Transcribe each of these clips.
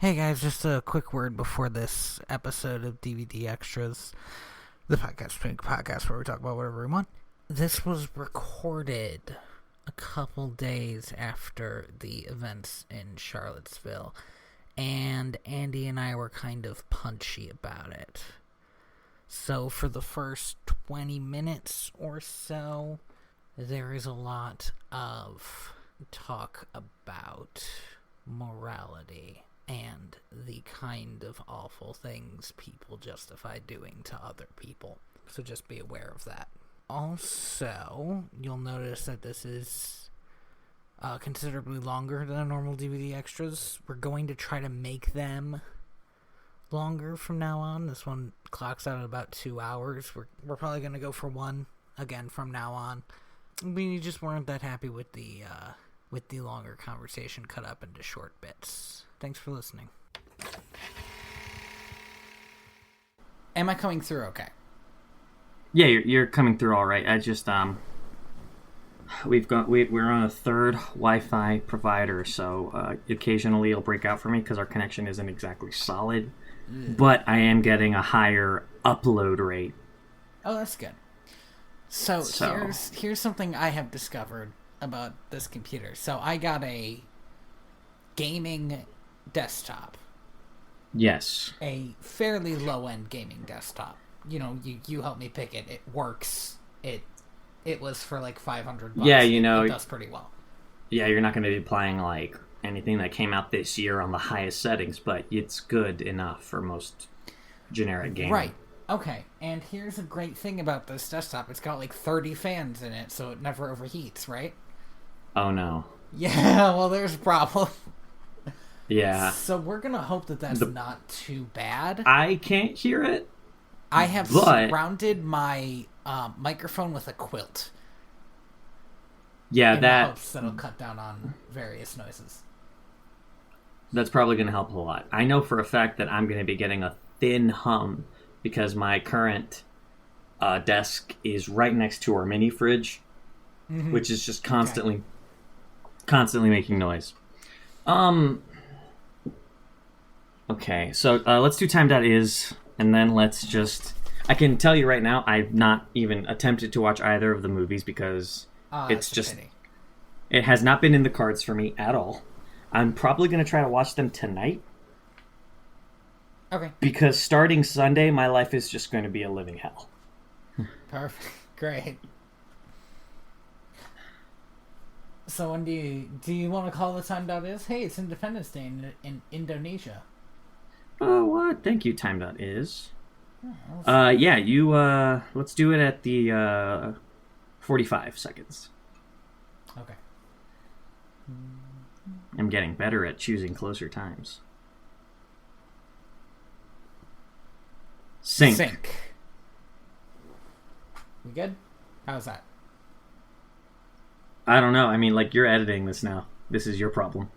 Hey guys, just a quick word before this episode of DVD Extras, the podcast where we talk about whatever we want. This was recorded a couple days after the events in Charlottesville, and Andy and I were kind of punchy about it. So for the first 20 minutes or so, there is a lot of talk about morality and the kind of awful things people justify doing to other people. So just be aware of that. Also, you'll notice that this is considerably longer than normal DVD extras. We're going to try to make them longer from now on. This one clocks out at about 2 hours. We're probably going to go for one again from now on. We just weren't that happy with the longer conversation cut up into short bits. Thanks for listening. Am I coming through okay? Yeah, you're coming through all right. I just we're on a third Wi-Fi provider, so occasionally it'll break out for me because our connection isn't exactly solid. But I am getting a higher upload rate. Oh, that's good. So here's something I have discovered about this computer. So I got a gaming desktop. Yes. A fairly low-end gaming desktop. You know, you helped me pick it. It works. It was for like $500. Yeah, you know, it does pretty well. Yeah, you're not going to be playing like anything that came out this year on the highest settings, but it's good enough for most generic gaming. Right. Okay. And here's a great thing about this desktop. It's got like 30 fans in it, so it never overheats, right? Oh no. Yeah, well, there's a problem. Yeah. So we're going to hope that that's not too bad. I can't hear it. I have surrounded my microphone with a quilt. Yeah, in the hopes that'll cut down on various noises. That's probably going to help a lot. I know for a fact that I'm going to be getting a thin hum because my current desk is right next to our mini fridge, which is just constantly making noise. Okay, so let's do time.is, and then let's just... I can tell you right now, I've not even attempted to watch either of the movies because it's just... It has not been in the cards for me at all. I'm probably going to try to watch them tonight. Okay. Because starting Sunday, my life is just going to be a living hell. Perfect. Great. So when do you want to call the time.is? Hey, it's Independence Day in Indonesia. Oh, what? Thank you, time.is. Let's do it at the 45 seconds. Okay. I'm getting better at choosing closer times. Sync. We good? How's that? I don't know. I mean, like, you're editing this now. This is your problem.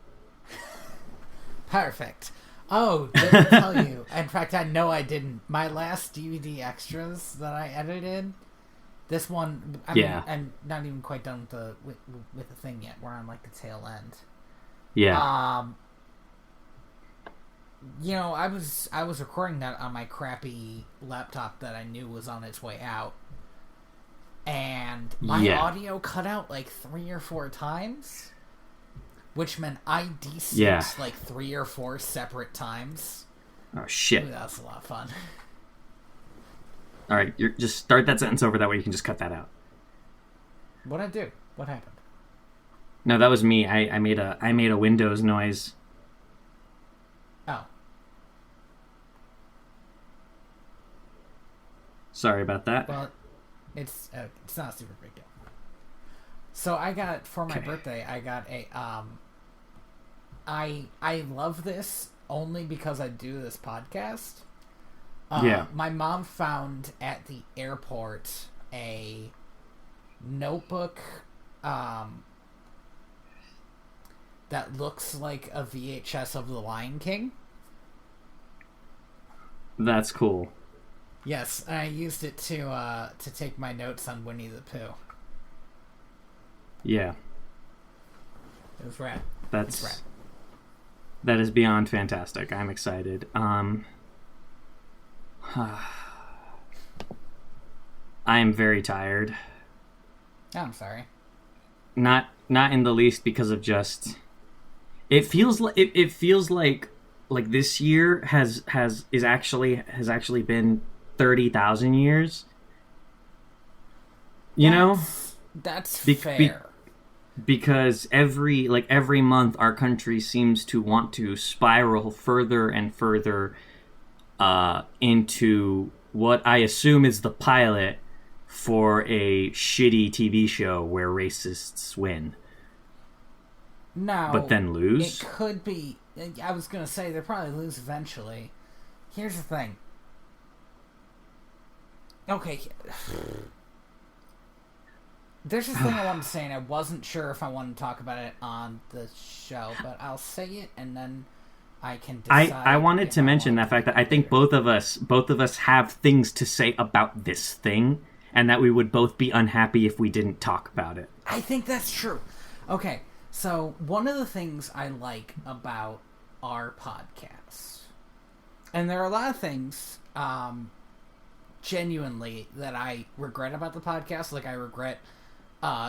Perfect. Oh, did I tell you? In fact, I know I didn't. My last DVD extras that I edited, this one, I mean, I'm not even quite done with the thing yet. We're on, like, the tail end. Yeah. You know, I was recording that on my crappy laptop that I knew was on its way out. And my audio cut out like 3 or 4 times, which meant I desynced like 3 or 4 separate times. Oh, shit. Ooh, that was a lot of fun. All right, just start that sentence over. That way you can just cut that out. What'd I do? What happened? No, that was me. I made a Windows noise. Oh. Sorry about that. Well, it's not a super big deal. So I got, for my birthday, I got a, I love this only because I do this podcast. My mom found at the airport a notebook, that looks like a VHS of The Lion King. That's cool. Yes, and I used it to take my notes on Winnie the Pooh. Yeah. It was rad. That's rad. That is beyond fantastic. I'm excited. I am very tired. Oh, I'm sorry. Not in the least, because of just it feels like this year has actually been 30,000 years. That's fair. Because every month our country seems to want to spiral further and further into what I assume is the pilot for a shitty TV show where racists win. No. But then lose? It could be. I was going to say they'll probably lose eventually. Here's the thing. Okay. There's this thing I wanted to say, and I wasn't sure if I wanted to talk about it on the show, but I'll say it, and then I can decide. I wanted to mention that fact that I think both of us have things to say about this thing, and that we would both be unhappy if we didn't talk about it. I think that's true. Okay, so one of the things I like about our podcast, and there are a lot of things, genuinely, that I regret about the podcast. Like, I regret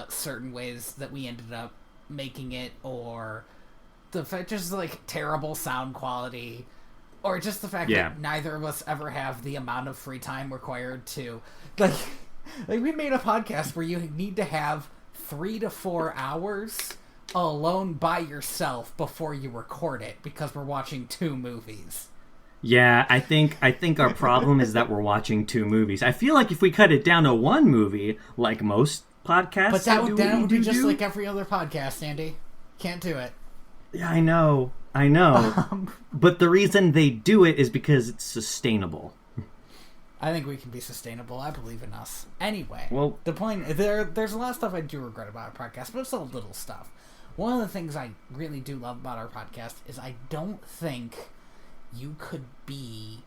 certain ways that we ended up making it, or the fact just like terrible sound quality, or just the fact that neither of us ever have the amount of free time required to like we made a podcast where you need to have 3 to 4 hours alone by yourself before you record it, because we're watching 2 movies. Yeah, I think our problem is that we're watching 2 movies. I feel like if we cut it down to 1 movie, like most podcasts, but that would be just like every other podcast, Andy. Can't do it. Yeah, I know. But the reason they do it is because it's sustainable. I think we can be sustainable. I believe in us. Anyway, well, the point there's a lot of stuff I do regret about our podcast, but it's all little stuff. One of the things I really do love about our podcast is I don't think you could be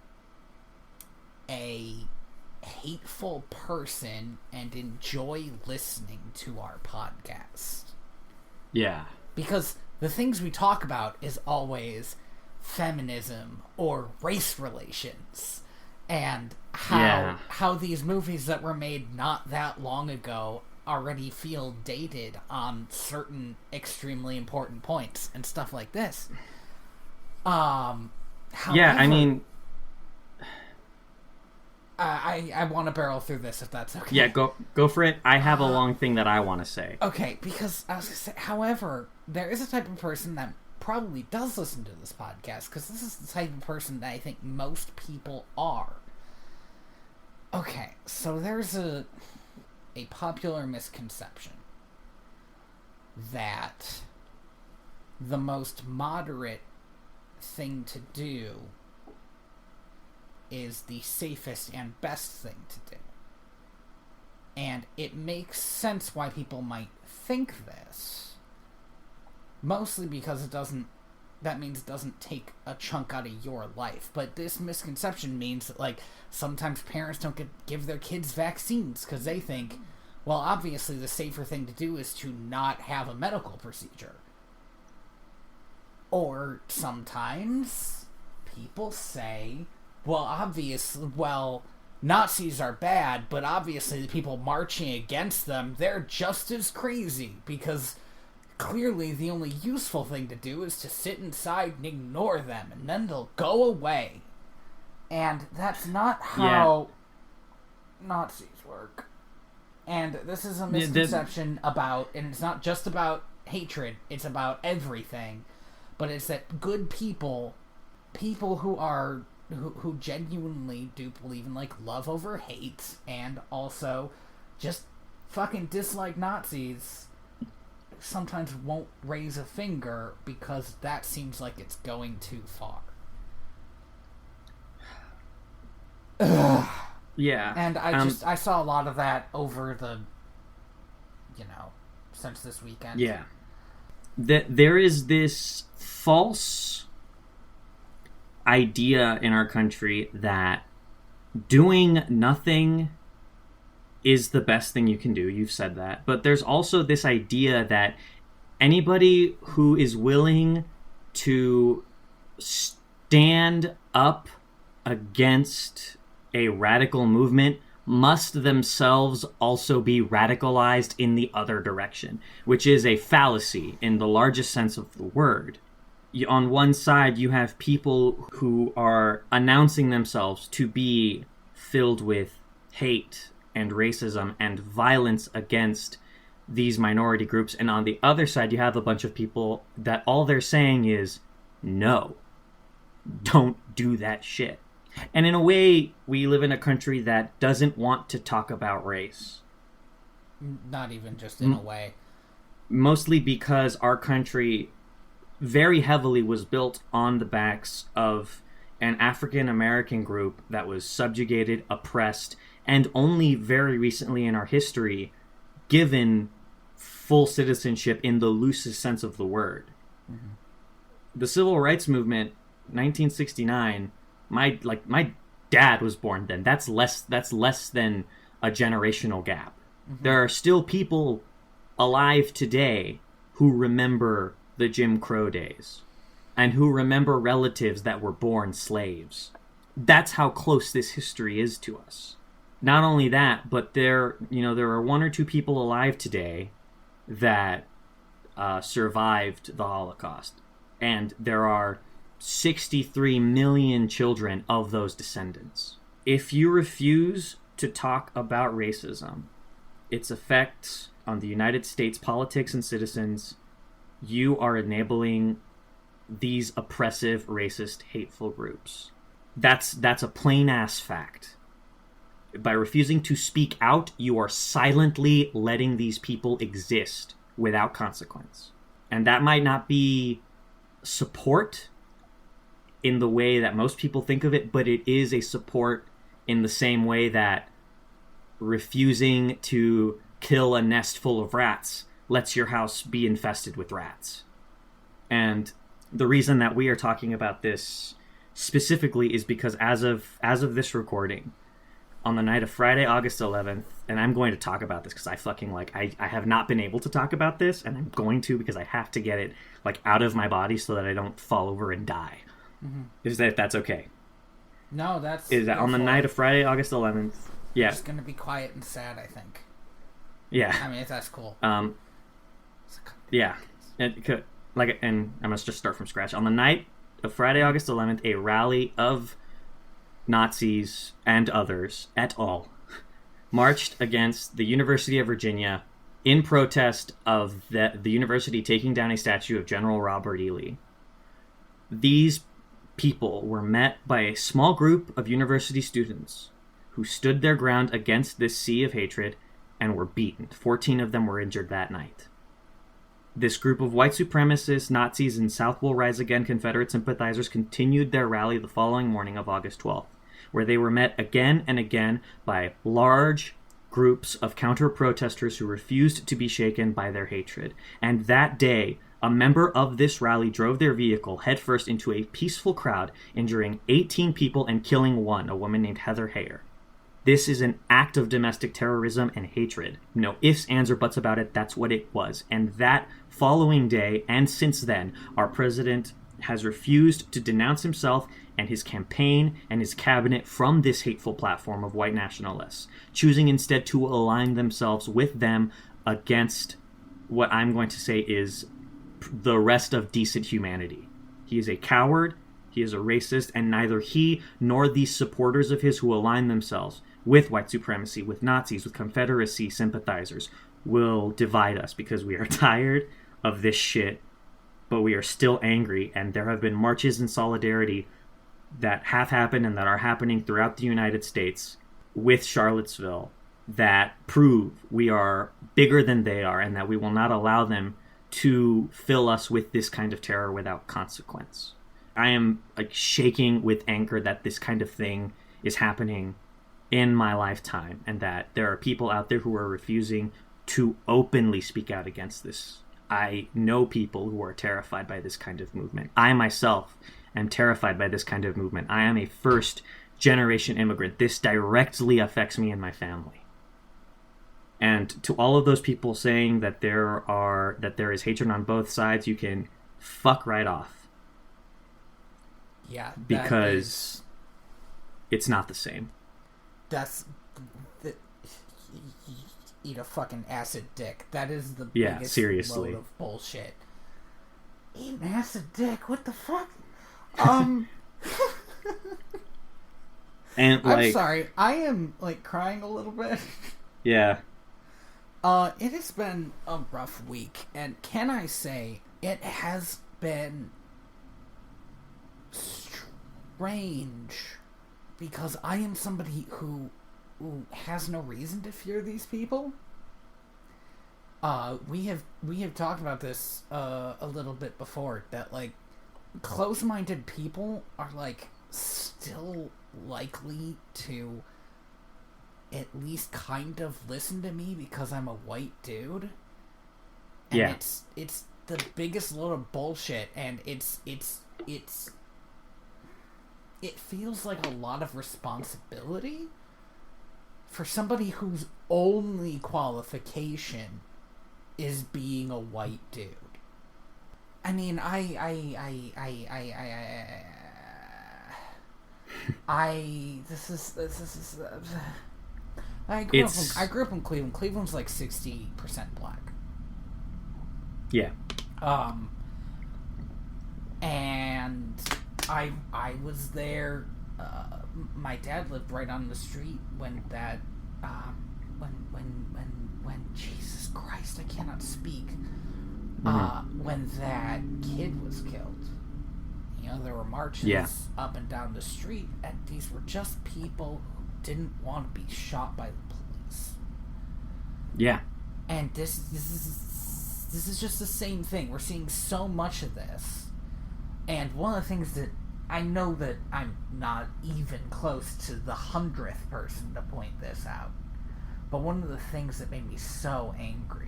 a hateful person and enjoy listening to our podcast. Yeah. Because the things we talk about is always feminism or race relations, and how these movies that were made not that long ago already feel dated on certain extremely important points and stuff like this. However, I mean, I want to barrel through this, if that's okay. Yeah, go for it. I have a long thing that I want to say. Okay, because I was going to say, however, there is a type of person that probably does listen to this podcast, because this is the type of person that I think most people are. Okay, so there's a popular misconception that the most moderate thing to do is the safest and best thing to do. And it makes sense why people might think this. Mostly because that means it doesn't take a chunk out of your life. But this misconception means that, like, sometimes parents don't give their kids vaccines because they think, well, obviously the safer thing to do is to not have a medical procedure. Or sometimes people say, well, Nazis are bad, but obviously the people marching against them, they're just as crazy, because clearly the only useful thing to do is to sit inside and ignore them, and then they'll go away. And that's not how Nazis work. And this is a misconception about, and it's not just about hatred, it's about everything, but it's that good people who genuinely do believe in, like, love over hate, and also just fucking dislike Nazis, sometimes won't raise a finger because that seems like it's going too far. Yeah. And I saw a lot of that over since this weekend. Yeah. There is this false idea in our country that doing nothing is the best thing you can do. You've said that. But there's also this idea that anybody who is willing to stand up against a radical movement must themselves also be radicalized in the other direction, which is a fallacy in the largest sense of the word. On one side, you have people who are announcing themselves to be filled with hate and racism and violence against these minority groups. And on the other side, you have a bunch of people that all they're saying is, no, don't do that shit. And in a way, we live in a country that doesn't want to talk about race. Not even just in a way. Mostly because our country very heavily was built on the backs of an African American group that was subjugated, oppressed, and only very recently in our history given full citizenship in the loosest sense of the word. Mm-hmm. The Civil Rights Movement, 1969, my dad was born then. That's less than a generational gap. Mm-hmm. There are still people alive today who remember the Jim Crow days and who remember relatives that were born slaves. That's how close this history is to us. Not only that, but there are one or two people alive today that survived the Holocaust, and there are 63 million children of those descendants. If you refuse to talk about racism, its effects on the United States politics and citizens, you are enabling these oppressive, racist, hateful groups. That's a plain-ass fact. By refusing to speak out, you are silently letting these people exist without consequence. And that might not be support in the way that most people think of it, but it is a support in the same way that refusing to kill a nest full of rats lets your house be infested with rats. And the reason that we are talking about this specifically is because as of this recording, on the night of Friday, August 11th, and I'm going to talk about this because I have not been able to talk about this, and I'm going to because I have to get it out of my body so that I don't fall over and die. Mm-hmm. That's okay? No, that's... Is that on the night of Friday, August 11th? Yeah. It's going to be quiet and sad, I think. Yeah. I mean, that's cool. Yeah. And I must just start from scratch. On the night of Friday, August 11th, a rally of Nazis and others et al. Marched against the University of Virginia in protest of the university taking down a statue of General Robert E. Lee. These people were met by a small group of university students who stood their ground against this sea of hatred and were beaten. 14 of them were injured that night. This group of white supremacists, Nazis, and South Will Rise Again Confederate sympathizers continued their rally the following morning of August 12th, where they were met again and again by large groups of counter-protesters who refused to be shaken by their hatred. And that day, a member of this rally drove their vehicle headfirst into a peaceful crowd, injuring 18 people and killing one, a woman named Heather Heyer. This is an act of domestic terrorism and hatred. No ifs, ands, or buts about it. That's what it was. And that following day, and since then, our president has refused to denounce himself and his campaign and his cabinet from this hateful platform of white nationalists, choosing instead to align themselves with them against what I'm going to say is the rest of decent humanity. He is a coward, he is a racist, and neither he nor these supporters of his who align themselves with white supremacy, with Nazis, with Confederacy sympathizers will divide us, because we are tired of this shit, but we are still angry, and there have been marches in solidarity that have happened and that are happening throughout the United States with Charlottesville that prove we are bigger than they are and that we will not allow them to fill us with this kind of terror without consequence. I am shaking with anger that this kind of thing is happening in my lifetime, and that there are people out there who are refusing to openly speak out against this. I know people who are terrified by this kind of movement. I myself am terrified by this kind of movement. I am a first-generation immigrant. This directly affects me and my family. And to all of those people saying that there is hatred on both sides, you can fuck right off. Yeah, because it's not the same. That's eat a fucking acid dick. That is the biggest load of bullshit. Eat an acid dick. What the fuck? And I'm sorry. I am crying a little bit. Yeah. It has been a rough week, and can I say it has been strange because I am somebody who has no reason to fear these people. We have talked about this a little bit before, that close-minded people are still likely to at least kind of listen to me because I'm a white dude. And yeah. It's the biggest load of bullshit, and it feels like a lot of responsibility for somebody whose only qualification is being a white dude. I mean, I grew up in Cleveland. Cleveland's 60% black. Yeah. And I was there. My dad lived right on the street when that when Jesus Christ, I cannot speak. When that kid was killed. There were marches up and down the street, and these were just people who didn't want to be shot by the police. Yeah. And this is just the same thing. We're seeing so much of this. And one of the things that I know that I'm not even close to the 100th person to point this out, but one of the things that made me so angry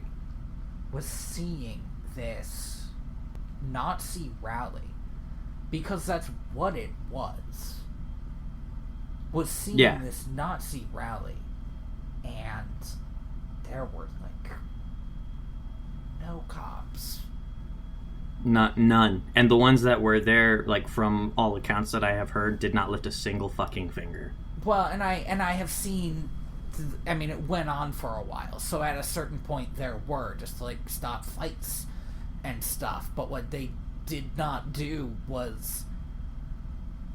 was seeing this Nazi rally, because that's what it was seeing this Nazi rally, and there were no cops. None. And the ones that were there, from all accounts that I have heard, did not lift a single fucking finger. Well, and I have seen, I mean, it went on for a while, so at a certain point there were just stop fights and stuff, but what they did not do was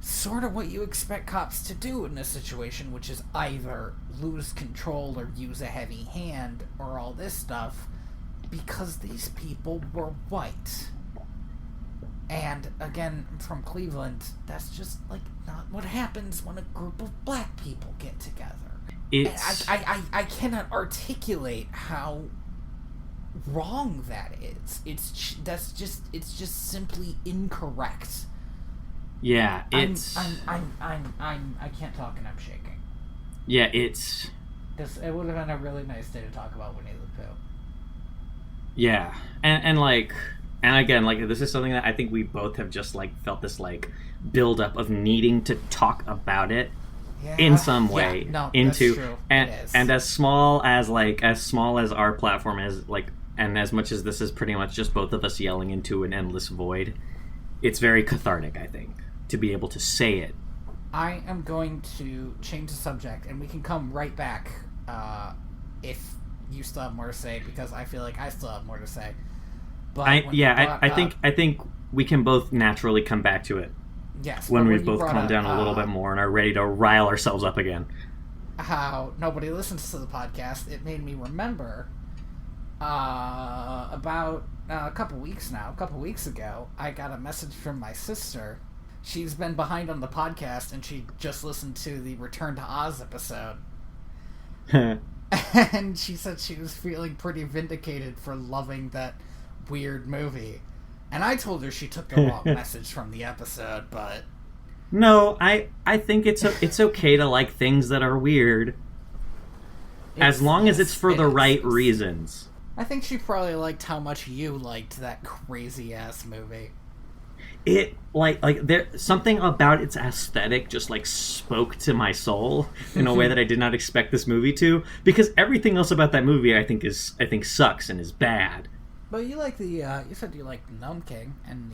sort of what you expect cops to do in this situation, which is either lose control or use a heavy hand or all this stuff, because these people were white. And again, from Cleveland, that's just not what happens when a group of black people get together. I cannot articulate how wrong that is. It's just simply incorrect. Yeah, I can't talk and I'm shaking. Yeah, it would have been a really nice day to talk about Winnie the Pooh. Yeah, and again, this is something that I think we both have just felt this build up of needing to talk about it in some way. Yeah, no, into that's true. And as small as our platform is, and as much as this is pretty much just both of us yelling into an endless void, it's very cathartic, I think, to be able to say it. I am going to change the subject, and we can come right back if you still have more to say, because I feel like I still have more to say. But I think we can both naturally come back to it. Yes. When we've both calmed down a little bit more and are ready to rile ourselves up again. How nobody listens to the podcast, it made me remember about a couple weeks ago, I got a message from my sister. She's been behind on the podcast, and she just listened to the Return to Oz episode. And she said she was feeling pretty vindicated for loving that weird movie. And I told her she took the wrong message from the episode, but... No, I think it's okay to like things that are weird. As long as it's for the right reasons. I think she probably liked how much you liked that crazy-ass movie. It, there something about its aesthetic just, spoke to my soul in a way that I did not expect this movie to. Because everything else about that movie, I think sucks and is bad. But you like you said you liked Gnome King and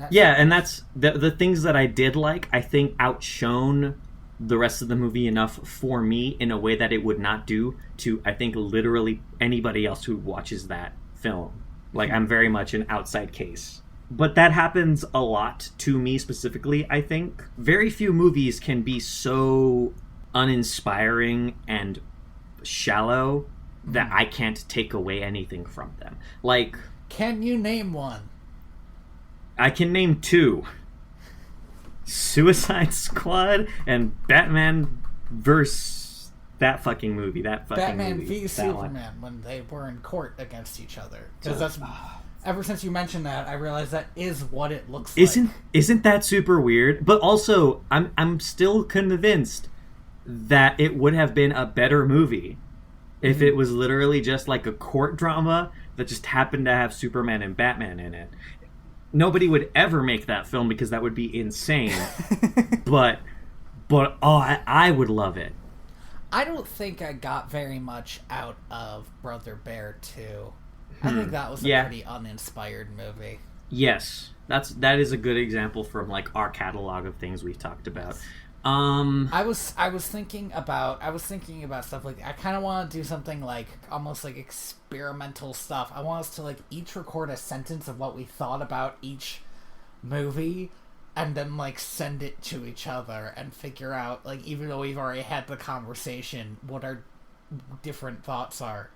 Yeah, and that's the things that I did like, I think outshone the rest of the movie enough for me in a way that it would not do to, I think, literally anybody else who watches that film. Like, I'm very much an outside case. But that happens a lot to me specifically, I think. Very few movies can be so uninspiring and shallow that I can't take away anything from them. Like... Can you name one? I can name two. Suicide Squad and Batman vs. that fucking movie. Batman movie. v Superman when they were in court against each other. Because that's... Ever since you mentioned that, I realized that is what it looks like. Isn't that super weird? But also, I'm still convinced that it would have been a better movie if it was literally just like a court drama that just happened to have Superman and Batman in it. Nobody would ever make that film because that would be insane. but I would love it. I don't think I got very much out of Brother Bear 2. I think that was a pretty uninspired movie. Yes, that is a good example from like our catalog of things we've talked about. I was thinking about stuff like I kind of want to do something like almost like experimental stuff. I want us to like each record a sentence of what we thought about each movie, and then like send it to each other and figure out, like, even though we've already had the conversation, what our different thoughts are.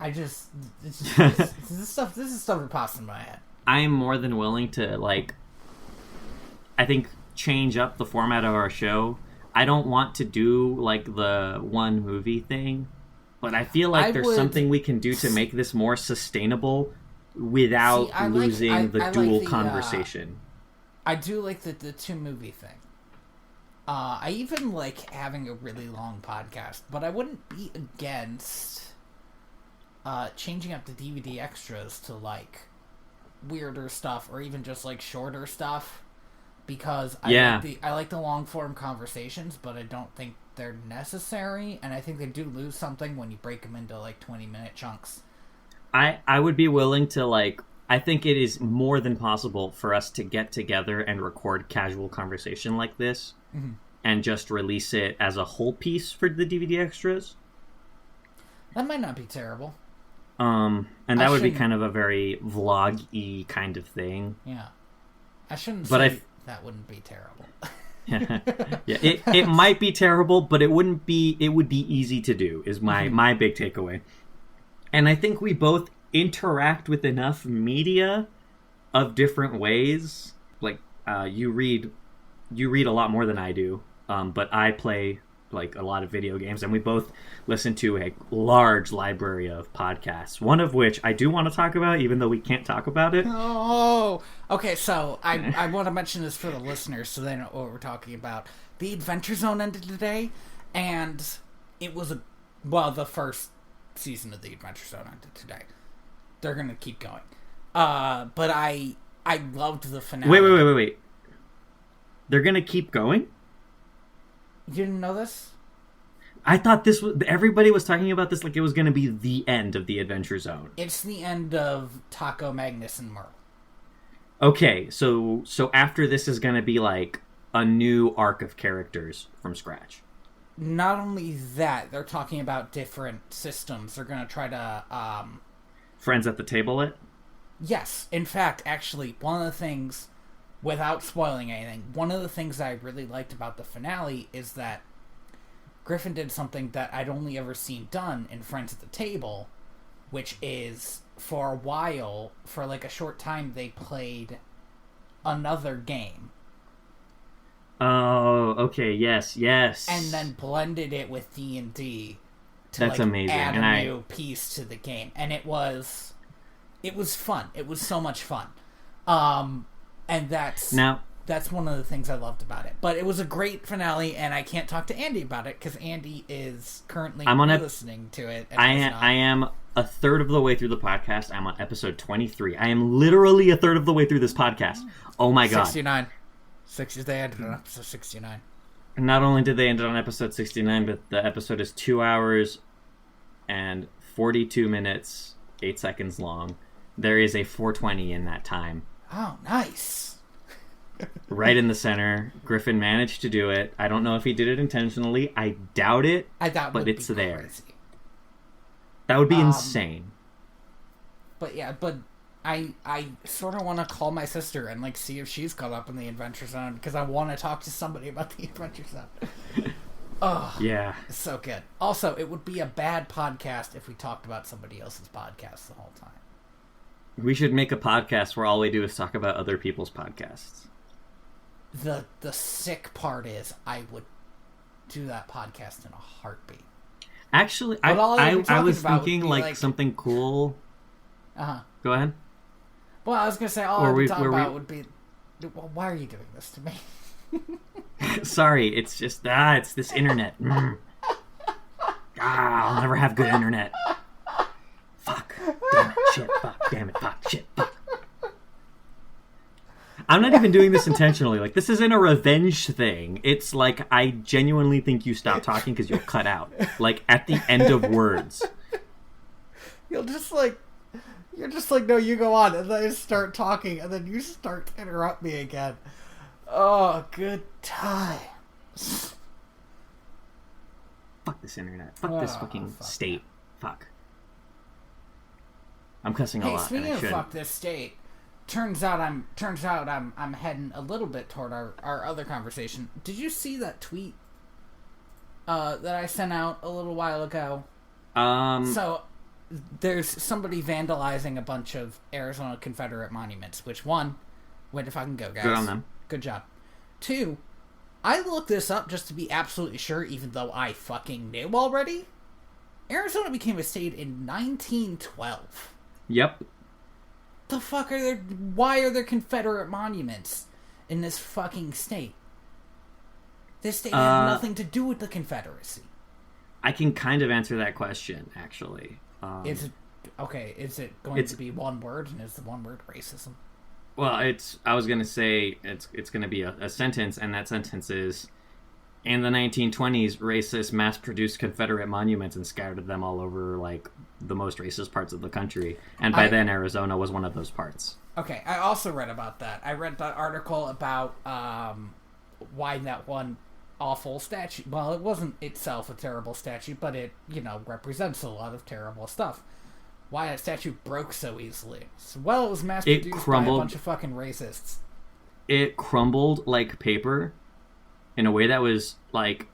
This is stuff that pops in my head. I am more than willing to, like, I think, change up the format of our show. I don't want to do like the one movie thing, but I feel like there's something we can do to make this more sustainable without losing the dual conversation. I do like the two movie thing. I even like having a really long podcast, but I wouldn't be against changing up the DVD extras to like weirder stuff or even just like shorter stuff, because I like the long form conversations, but I don't think they're necessary, and I think they do lose something when you break them into like 20-minute chunks. I would be willing to, like, I think it is more than possible for us to get together and record casual conversation like this and just release it as a whole piece for the DVD extras. That might not be terrible. And that would be kind of a very vlog-y kind of thing. Yeah. I shouldn't say that wouldn't be terrible. It might be terrible, but it would be easy to do, is my big takeaway. And I think we both interact with enough media of different ways. Like, you read a lot more than I do, but I play like a lot of video games, and we both listen to a large library of podcasts, one of which I do want to talk about, even though we can't talk about it. Oh, okay, so I want to mention this for the listeners so they know what we're talking about. The Adventure Zone ended today, and it was the first season of the Adventure Zone ended today. They're gonna keep going. But I loved the finale. Wait. They're gonna keep going? You didn't know this? I thought everybody was talking about this like it was going to be the end of the Adventure Zone. It's the end of Taco, Magnus, and Merle. Okay, so after this is going to be like a new arc of characters from scratch. Not only that, they're talking about different systems. They're going to try to... Friends at the table it? Yes. In fact, actually, one of the things... Without spoiling anything, one of the things that I really liked about the finale is that Griffin did something that I'd only ever seen done in Friends at the Table, which is, for a while, for like a short time, they played another game. Oh, okay, yes. And then blended it with D&D to That's amazing. Add a new piece to the game. And it was fun. It was so much fun. And that's one of the things I loved about it. But it was a great finale, and I can't talk to Andy about it because Andy is currently listening to it. And I am a third of the way through the podcast. I'm on episode 23. I am literally a third of the way through this podcast. Oh my god. 69. They ended on episode 69. Not only did they end it on episode 69, but the episode is 2 hours and 42 minutes, 8 seconds long. There is a 420 in that time. Oh, nice. Right in the center. Griffin managed to do it. I don't know if he did it intentionally. I doubt it. But it's there. Crazy. That would be insane. But yeah, I sort of want to call my sister and like see if she's caught up in the Adventure Zone because I want to talk to somebody about the Adventure Zone. Oh, yeah, it's so good. Also, it would be a bad podcast if we talked about somebody else's podcast the whole time. We should make a podcast where all we do is talk about other people's podcasts. The sick part is I would do that podcast in a heartbeat. Actually, I was thinking like something cool. Go ahead. Well, I was gonna say all I would talk about would be. Well, why are you doing this to me? Sorry, it's just it's this internet. I'll never have good internet. Fuck. Damn it. Shit. Fuck. Damn it. Fuck. Shit. Fuck. I'm not even doing this intentionally. Like, this isn't a revenge thing. It's like, I genuinely think you stop talking because you'll cut out. Like, at the end of words. You're just like, no, you go on. And then I start talking, and then you start to interrupt me again. Oh, good times. Fuck this internet. Fuck this fucking state. Fuck. I'm cussing a lot. Speaking of fuck this state, turns out I'm heading a little bit toward our other conversation. Did you see that tweet that I sent out a little while ago? So there's somebody vandalizing a bunch of Arizona Confederate monuments. Which one? Way to fucking go, guys! Good on them. Good job. 2, I looked this up just to be absolutely sure, even though I fucking knew already. Arizona became a state in 1912. Yep. The fuck are there? Why are there Confederate monuments in this fucking state? This state had nothing to do with the Confederacy. I can kind of answer that question, actually. Is it going to be one word, and is the one word racism? Well, I was gonna say it's gonna be a sentence, and that sentence is: in the 1920s, racists mass-produced Confederate monuments and scattered them all over like the most racist parts of the country. And by then, Arizona was one of those parts. Okay, I also read about that. I read that article about why that one awful statue. Well, it wasn't itself a terrible statue, but it represents a lot of terrible stuff. Why that statue broke so easily? Well, it was mass-produced by a bunch of fucking racists. It crumbled like paper in a way that was, like,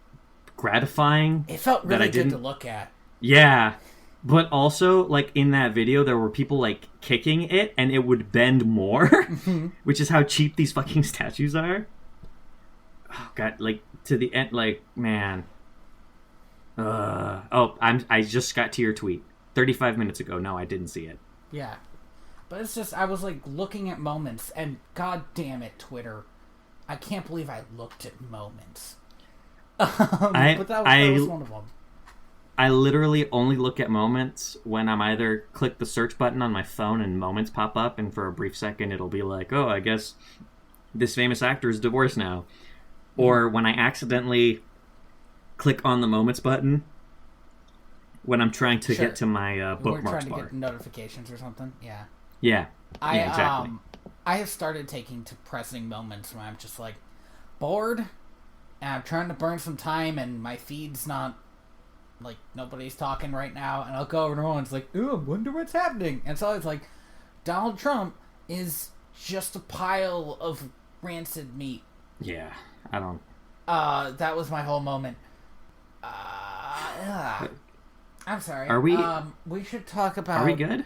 gratifying. It felt really good to look at. Yeah. But also, like, in that video, there were people, like, kicking it, and it would bend more. Which is how cheap these fucking statues are. Oh, God. Like, to the end, like, man. I just got to your tweet. 35 minutes ago. No, I didn't see it. Yeah. But it's just, I was like looking at moments, and god damn it, Twitter. I can't believe I looked at moments. But that was one of them. I literally only look at moments when I'm either click the search button on my phone and moments pop up, and for a brief second it'll be like, oh, I guess this famous actor is divorced now. Or when I accidentally click on the moments button when I'm trying to get to my bookmarks bar. We're trying to get notifications or something? Yeah. Yeah. Exactly. I have started taking to pressing moments where I'm just like bored and I'm trying to burn some time and my feed's not like nobody's talking right now, and I'll go over to one and it's like, ooh, I wonder what's happening. And so it's like Donald Trump is just a pile of rancid meat. Yeah. I don't that was my whole moment. I'm sorry. Are we? We should talk about. Are we good?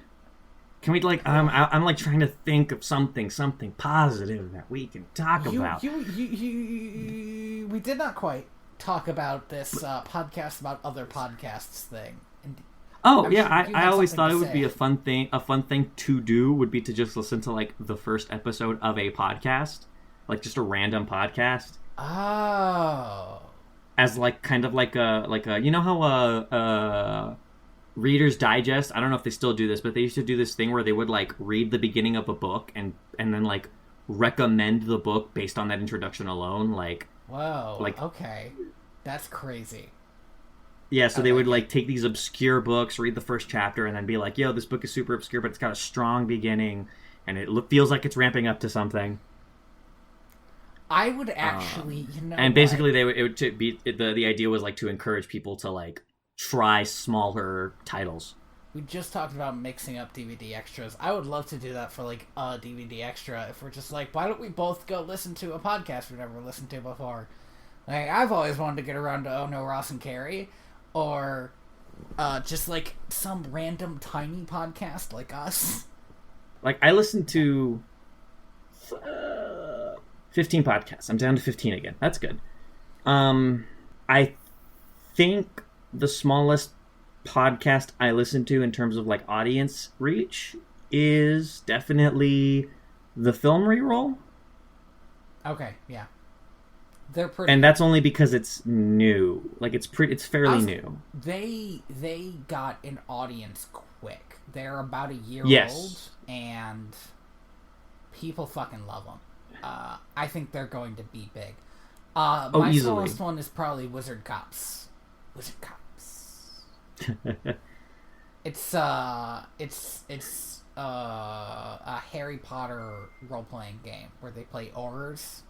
Can we like? I'm like trying to think of something positive that we can talk about. We did not quite talk about this podcast about other podcasts thing. I always thought it would be a fun thing. A fun thing to do would be to just listen to like the first episode of a podcast, like just a random podcast. Oh. As like kind of like a you know how Reader's Digest, I don't know if they still do this, but they used to do this thing where they would like read the beginning of a book and then like recommend the book based on that introduction alone. Like, whoa, like, okay, that's crazy. Yeah, so they would like take these obscure books, read the first chapter, and then be like, yo, this book is super obscure, but it's got a strong beginning, and it feels like it's ramping up to something. I would actually, and basically the idea was like to encourage people to like try smaller titles. We just talked about mixing up DVD extras. I would love to do that for like a DVD extra. If we're just like, why don't we both go listen to a podcast we've never listened to before? Like, I've always wanted to get around to Oh No, Ross and Carrie, or just like some random tiny podcast like us. Like, I listened to 15 podcasts. I'm down to 15 again. That's good. I think the smallest podcast I listen to in terms of like audience reach is definitely the Film Reroll. Okay, yeah. They're pretty, and that's only because it's new. Like it's fairly new. They got an audience quick. They're about a year old, and people fucking love them. I think they're going to be big. My easily. smallest one is probably Wizard Cops. Wizard Cops. It's a Harry Potter role-playing game where they play augurs.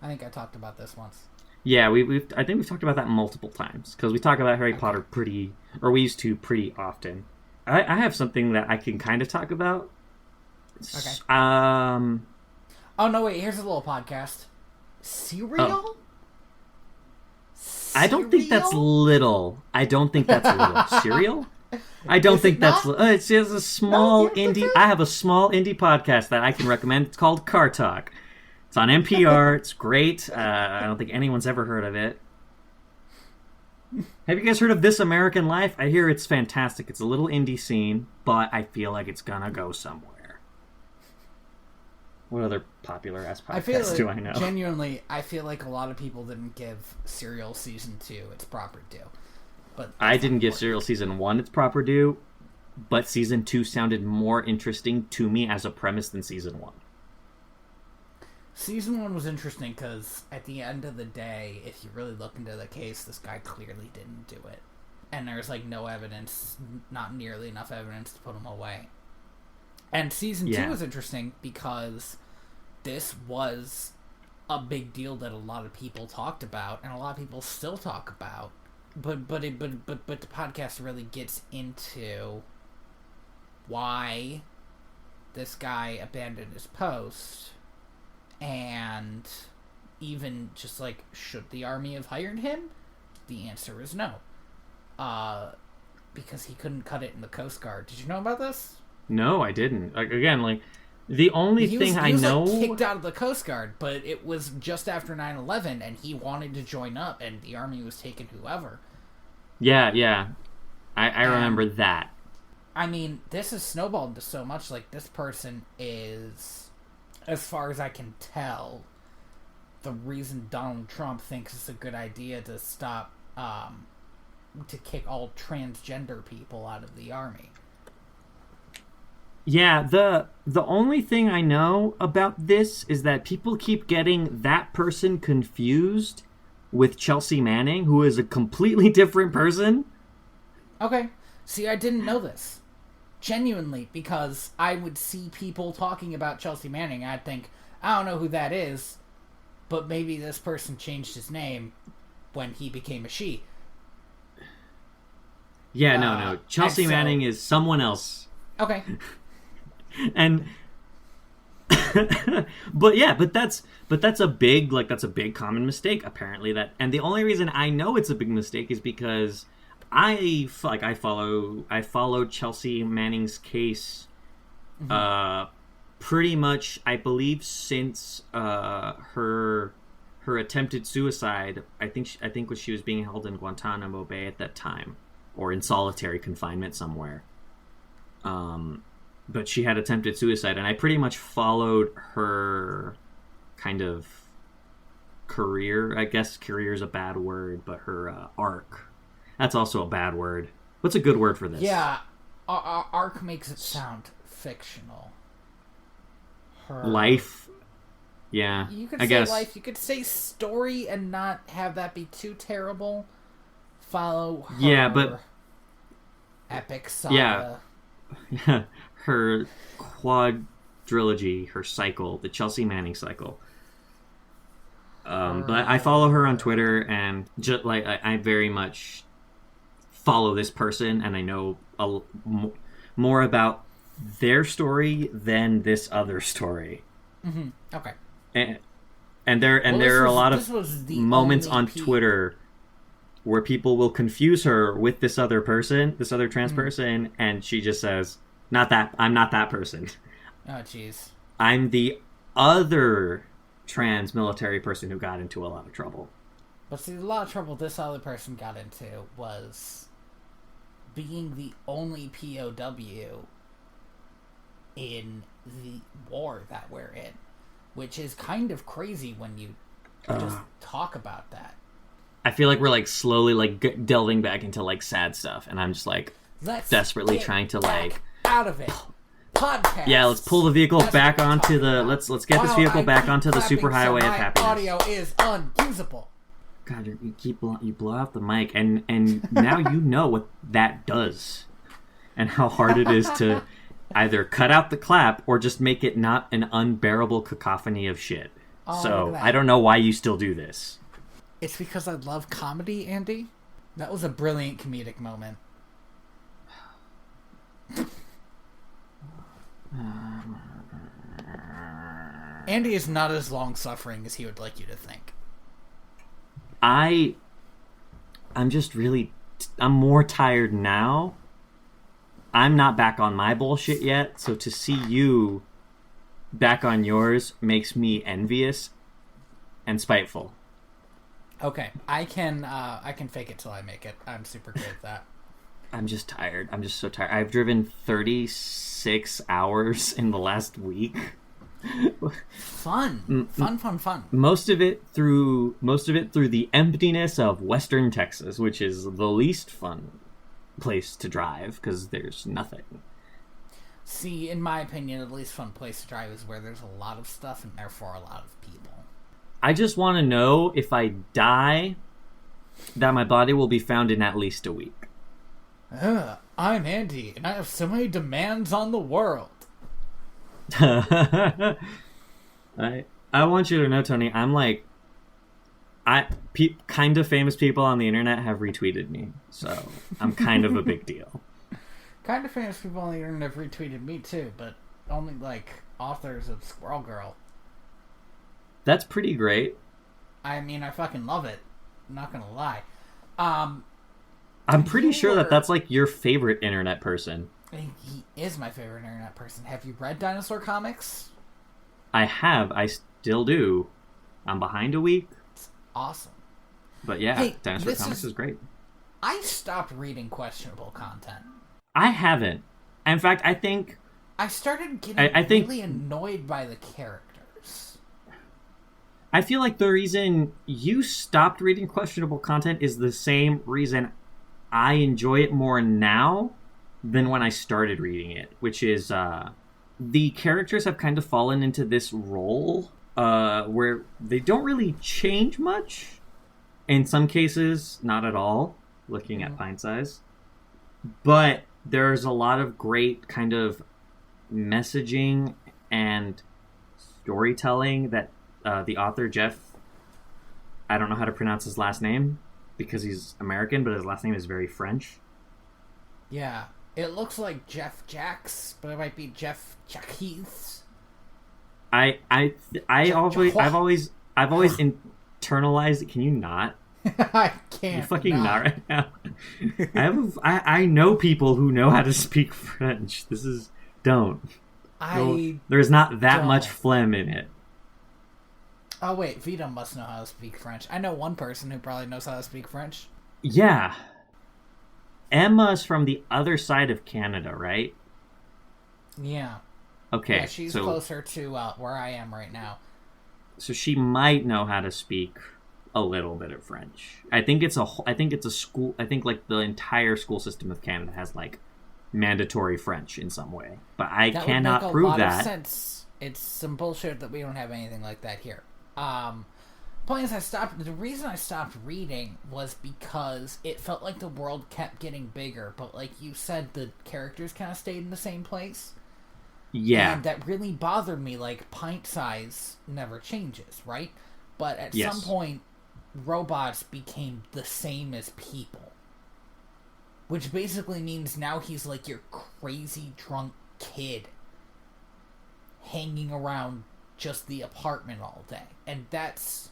I think I talked about this once. Yeah, I think we've talked about that multiple times because we talk about Harry Potter we used to pretty often. I have something that I can kind of talk about. Okay. Oh no! Wait. Here's a little podcast. Cereal. I don't think that's little. Cereal? I don't think that's... it's just a small indie... I have a small indie podcast that I can recommend. It's called Car Talk. It's on NPR. It's great. I don't think anyone's ever heard of it. Have you guys heard of This American Life? I hear it's fantastic. It's a little indie scene, but I feel like it's gonna go somewhere. What other popular ass podcasts do I know? Genuinely, I feel like a lot of people didn't give Serial Season 2 its proper due. But I didn't give Serial Season 1 its proper due, but Season 2 sounded more interesting to me as a premise than Season 1. Season 1 was interesting because at the end of the day, if you really look into the case, this guy clearly didn't do it. And there's like no evidence, not nearly enough evidence to put him away. And Season 2 was interesting because this was a big deal that a lot of people talked about, and a lot of people still talk about. But the podcast really gets into why this guy abandoned his post, and even just like, should the army have hired him? The answer is no. Because he couldn't cut it in the Coast Guard. Did you know about this? No, I didn't. Like, again, like, the only thing I know... He was kicked out of the Coast Guard, but it was just after 9/11, and he wanted to join up, and the army was taking whoever. Yeah. I remember that. I mean, this has snowballed to so much. Like, this person is, as far as I can tell, the reason Donald Trump thinks it's a good idea to stop, to kick all transgender people out of the army. Yeah, the only thing I know about this is that people keep getting that person confused with Chelsea Manning, who is a completely different person. Okay. See, I didn't know this. Genuinely, because I would see people talking about Chelsea Manning, I'd think, I don't know who that is, but maybe this person changed his name when he became a she. Yeah, no. Chelsea Manning is someone else. Okay. And but that's a big common mistake apparently, that, and the only reason I know it's a big mistake is because I follow Chelsea Manning's case pretty much, I believe, since her attempted suicide. I think when she was being held in Guantanamo Bay at that time, or in solitary confinement somewhere. But she had attempted suicide, and I pretty much followed her kind of career. I guess career is a bad word, but her arc. That's also a bad word. What's a good word for this? Yeah, arc makes it sound fictional. Her life. Yeah, you could I guess. Life. You could say story and not have that be too terrible. Follow her. Yeah, but epic saga. Yeah. Her trilogy, her cycle, the Chelsea Manning cycle. But I follow her on Twitter, and just like I very much follow this person, and I know more about their story than this other story. Mm-hmm. Okay. And there are a lot of moments on Twitter where people will confuse her with this other person, this other trans person, and she just says, I'm not that person. Oh, jeez. I'm the other trans military person who got into a lot of trouble. But see, a lot of trouble this other person got into was being the only POW in the war that we're in, which is kind of crazy when you just talk about that. I feel like we're like slowly like delving back into like sad stuff, and I'm just like desperately trying to like out of it. Podcast. Yeah, let's pull the vehicle back onto the let's get this vehicle back onto the superhighway of happiness. Audio is unusable. God, you blow out the mic, and now you know what that does, and how hard it is to either cut out the clap or just make it not an unbearable cacophony of shit. So I don't know why you still do this. It's because I love comedy, Andy. That was a brilliant comedic moment. Andy is not as long-suffering as he would like you to think. I'm just really... I'm more tired now. I'm not back on my bullshit yet, so to see you back on yours makes me envious and spiteful. Okay, I can fake it till I make it. I'm super good at that. I'm just tired. I'm just so tired. I've driven 36 hours in the last week. Fun. Most of it through the emptiness of Western Texas, which is the least fun place to drive because there's nothing. See, in my opinion, the least fun place to drive is where there's a lot of stuff and therefore a lot of people. I just want to know if I die, that my body will be found in at least a week. I'm Andy, and I have so many demands on the world. I want you to know, Tony, I'm like, kind of famous people on the internet have retweeted me, so I'm kind of a big deal. Kind of famous people on the internet have retweeted me too, but only like authors of Squirrel Girl. That's pretty great. I mean, I fucking love it. I'm not gonna lie. I'm pretty sure that's like your favorite internet person. He is my favorite internet person. Have you read Dinosaur Comics? I have. I still do. I'm behind a week. It's awesome. But yeah, hey, Dinosaur Comics is great. I stopped reading questionable content. I haven't. In fact, I think... I started getting really annoyed by the characters. I feel like the reason you stopped reading questionable content is the same reason I enjoy it more now than when I started reading it, which is the characters have kind of fallen into this role where they don't really change much. In some cases, not at all, looking at Pint Size. But there's a lot of great kind of messaging and storytelling that the author, Jeff, I don't know how to pronounce his last name because he's American, but his last name is very French. Yeah. It looks like Jeff Jacks, but it might be Jeff Jacques. I've always internalized it. Can you not? I can't. You're fucking not right now. I know people who know how to speak French. There's not that much phlegm in it. Oh wait, Vita must know how to speak French. I know one person who probably knows how to speak French. Yeah. Emma's from the other side of Canada, right? Yeah. Okay. Yeah, she's closer to where I am right now. So she might know how to speak a little bit of French. I think it's a school. I think like the entire school system of Canada has like mandatory French in some way, but I cannot prove that. That would make a lot of sense. It's some bullshit that we don't have anything like that here. Point is, the reason I stopped reading was because it felt like the world kept getting bigger, but like you said, the characters kind of stayed in the same place. Yeah. And that really bothered me. Like, pint size never changes, right? But at some point, robots became the same as people. Which basically means now he's like your crazy drunk kid hanging around just the apartment all day. And that's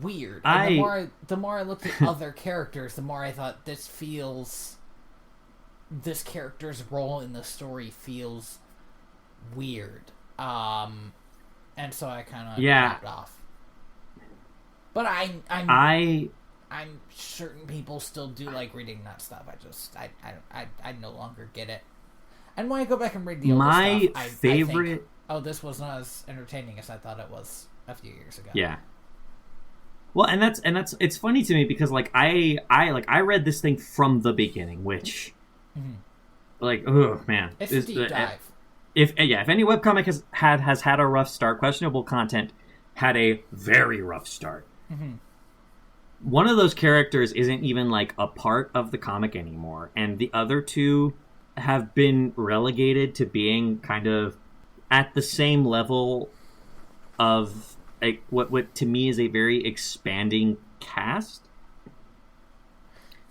weird. And the more I looked at other characters, the more I thought this character's role in the story feels weird. And so I kind of backed off. But I'm certain people still do like reading that stuff. I no longer get it. And when I go back and read the older stuff, I think, oh, this was not as entertaining as I thought it was a few years ago. Yeah. Well, and that's it's funny to me because like I read this thing from the beginning, which like, oh man, it's a deep dive. If any webcomic has had a rough start, questionable content had a very rough start. Mm-hmm. One of those characters isn't even like a part of the comic anymore, and the other two have been relegated to being kind of at the same level of what to me is a very expanding cast.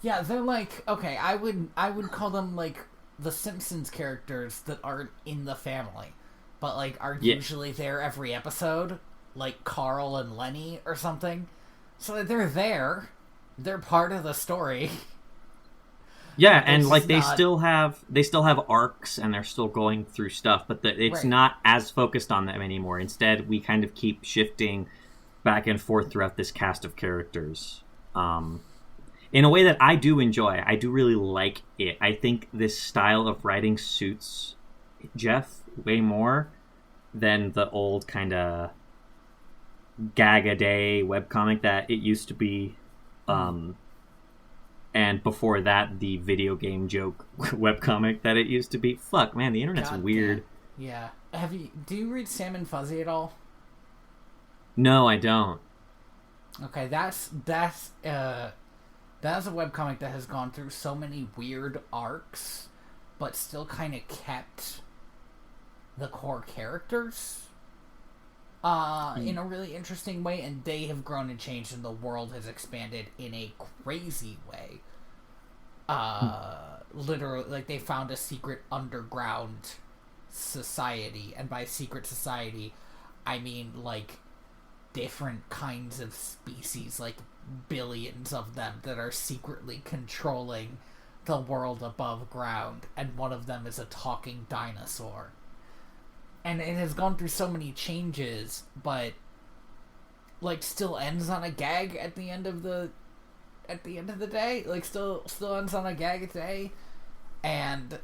Yeah, they're like, okay, I would call them like the Simpsons characters that aren't in the family, but like are usually there every episode, like Carl and Lenny or something. So they're there. They're part of the story. Yeah, and like they still have arcs and they're still going through stuff, but it's not as focused on them anymore. Instead, we kind of keep shifting back and forth throughout this cast of characters. In a way that I do enjoy. I do really like it. I think this style of writing suits Jeff way more than the old kind of gag-a-day webcomic that it used to be. And before that, the video game joke webcomic that it used to be. Fuck, man, the internet's weird. Yeah. Do you read Sam and Fuzzy at all? No, I don't. Okay, that's a webcomic that has gone through so many weird arcs, but still kind of kept the core characters in a really interesting way, and they have grown and changed, and the world has expanded in a crazy way. Literally, like, they found a secret underground society, and by secret society, I mean, like, different kinds of species, like billions of them, that are secretly controlling the world above ground, and one of them is a talking dinosaur. And it has gone through so many changes, but like still ends on a gag at the end of the day. Like still ends on a gag day, and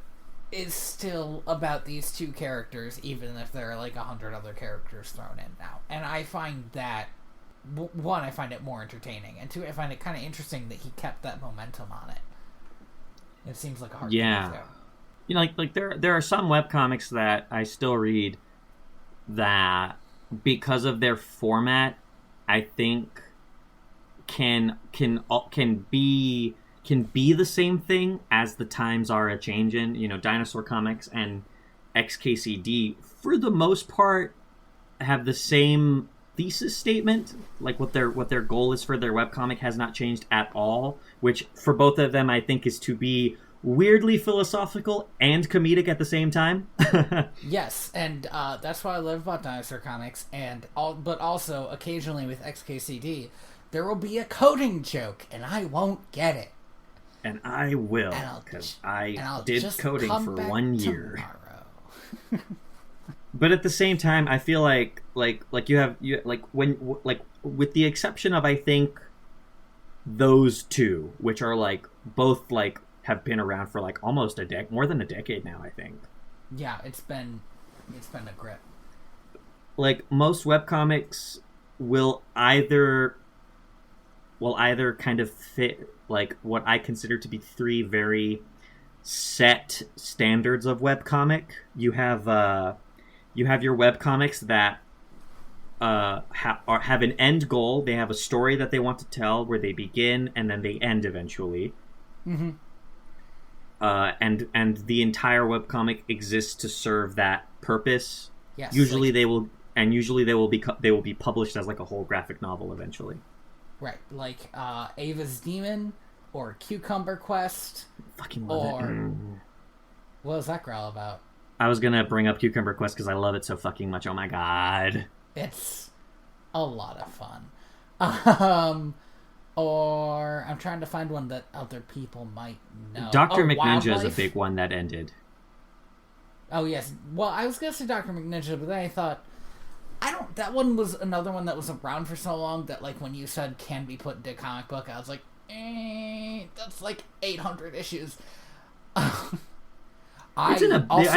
is still about these two characters, even if there are like 100 other characters thrown in now. And I find that, one, I find it more entertaining, and two, I find it kind of interesting that he kept that momentum on it. It seems like a hard thing to do. You know, like there are some webcomics that I still read that, because of their format, I think can be the same thing as the times are a changin'. You know, Dinosaur Comics and XKCD, for the most part, have the same thesis statement. Like what their goal is for their webcomic has not changed at all, which for both of them I think is to be weirdly philosophical and comedic at the same time. Yes, and that's what I love about Dinosaur Comics, but also occasionally with XKCD, there will be a coding joke, and I won't get it. And I will, because I did coding for 1 year. But at the same time, I feel like with the exception of, I think, those two, which are like both like have been around for like almost more than a decade now, I think. Yeah, it's been a grip. Like, most webcomics will either kind of fit like what I consider to be three very set standards of webcomic. You have your webcomics that have an end goal. They have a story that they want to tell, where they begin and then they end eventually. Mm-hmm. and the entire webcomic exists to serve that purpose. Yes, usually they will be published as like a whole graphic novel eventually. Right, like Ava's Demon or Cucumber Quest. Fucking love it. What was that growl about? I was gonna bring up Cucumber Quest because I love it so fucking much. Oh my god, it's a lot of fun. Or I'm trying to find one that other people might know. Dr. McNinja Wildlife? is a big one that ended. Oh yes, well I was gonna say Dr. McNinja, but then I thought that one was another one that was around for so long that like when you said can be put into a comic book, I was like, that's like 800 issues. I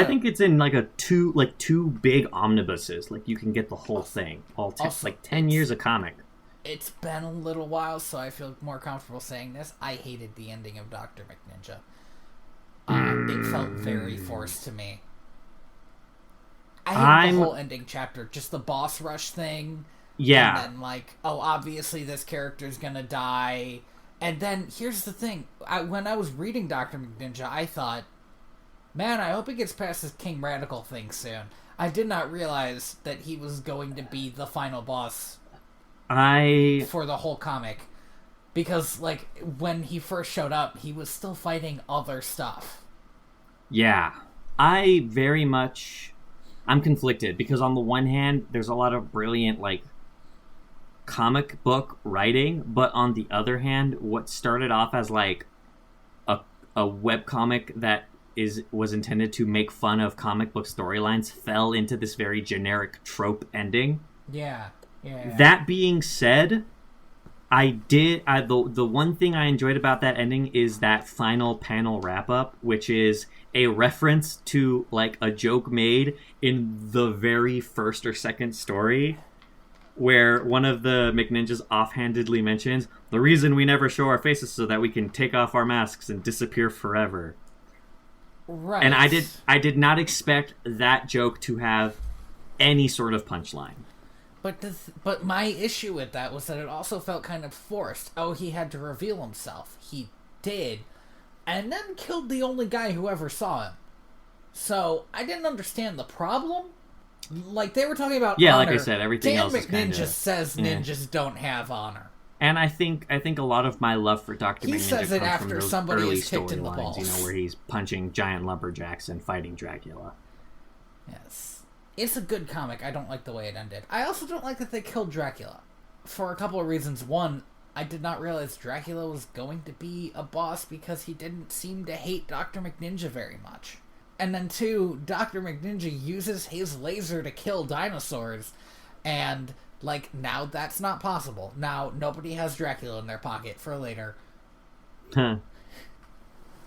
think it's in like two big omnibuses. Like you can get the whole thing, like 10 years of comic. It's been a little while, so I feel more comfortable saying this. I hated the ending of Dr. McNinja. It felt very forced to me. I hated the whole ending chapter, just the boss rush thing. Yeah. And then like, oh, obviously this character's gonna die. And then here's the thing: when I was reading Dr. McNinja, I thought, man, I hope he gets past this King Radical thing soon. I did not realize that he was going to be the final boss for the whole comic. Because, like, when he first showed up, he was still fighting other stuff. Yeah. I'm conflicted, because on the one hand, there's a lot of brilliant, like, comic book writing, but on the other hand, what started off as, like, a webcomic that was intended to make fun of comic book storylines fell into this very generic trope ending. Yeah. That being said, the one thing I enjoyed about that ending is that final panel wrap-up, which is a reference to, like, a joke made in the very first or second story, where one of the McNinjas offhandedly mentions, the reason we never show our faces is so that we can take off our masks and disappear forever. Right. And I did not expect that joke to have any sort of punchline. But my issue with that was that it also felt kind of forced. Oh, he had to reveal himself. He did. And then killed the only guy who ever saw him. So, I didn't understand the problem. Like, they were talking about honor. Like I said, everything else is Dan McNinja says ninjas don't have honor. And I think a lot of my love for Dr. McNinja says it comes after from those somebody early is kicked in the storylines, balls. where he's punching giant lumberjacks and fighting Dracula. Yes. It's a good comic. I don't like the way it ended. I also don't like that they killed Dracula. For a couple of reasons. One, I did not realize Dracula was going to be a boss because he didn't seem to hate Dr. McNinja very much. And then two, Dr. McNinja uses his laser to kill dinosaurs, and, like, now that's not possible. Now, nobody has Dracula in their pocket for later. Huh.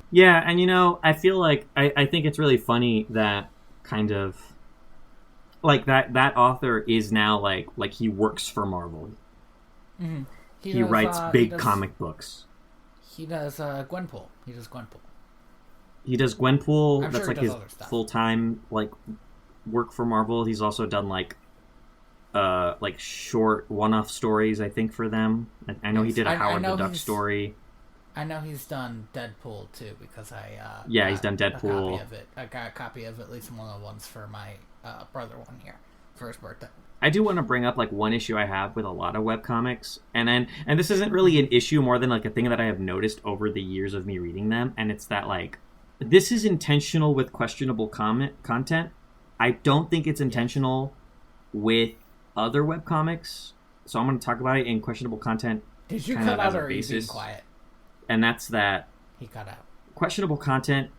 Yeah, and I feel like, I think it's really funny that kind of, like, that author is now, like he works for Marvel. Mm-hmm. He writes big comic books. He does Gwenpool. He does Gwenpool. That's sure like his full-time, like, work for Marvel. He's also done like short one-off stories, I think, for them. I know he did a Howard the Duck story. I know he's done Deadpool too, because he's done Deadpool. I got a copy of at least one of the ones for my brother one year for his birthday. I do want to bring up, like, one issue I have with a lot of webcomics, and this isn't really an issue more than, like, a thing that I have noticed over the years of me reading them, and it's that, like, this is intentional with questionable content. I don't think it's intentional with other webcomics, so I'm going to talk about it in questionable content. Did you cut out, or are you being quiet? And that's that he cut out. Questionable content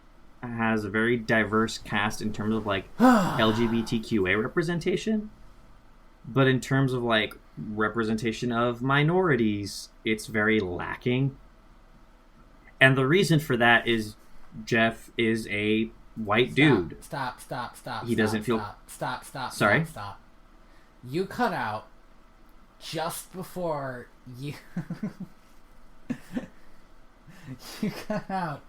has a very diverse cast in terms of, like, LGBTQA representation. But in terms of, like, representation of minorities, it's very lacking. And the reason for that is Jeff is a white dude. Stop. He doesn't feel... Stop. Sorry? Stop. You cut out just before you... You cut out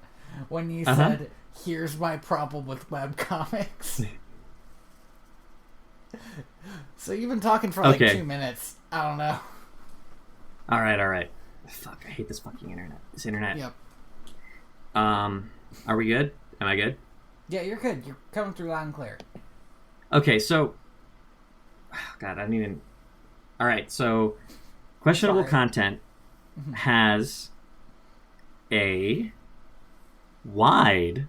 when you said, here's my problem with webcomics. So you've been talking for like 2 minutes. I don't know. All right. Fuck, I hate this fucking internet. This internet. Yep. Are we good? Am I good? Yeah, you're good. You're coming through loud and clear. Okay, so... God, I didn't even... All right, so questionable content has a wide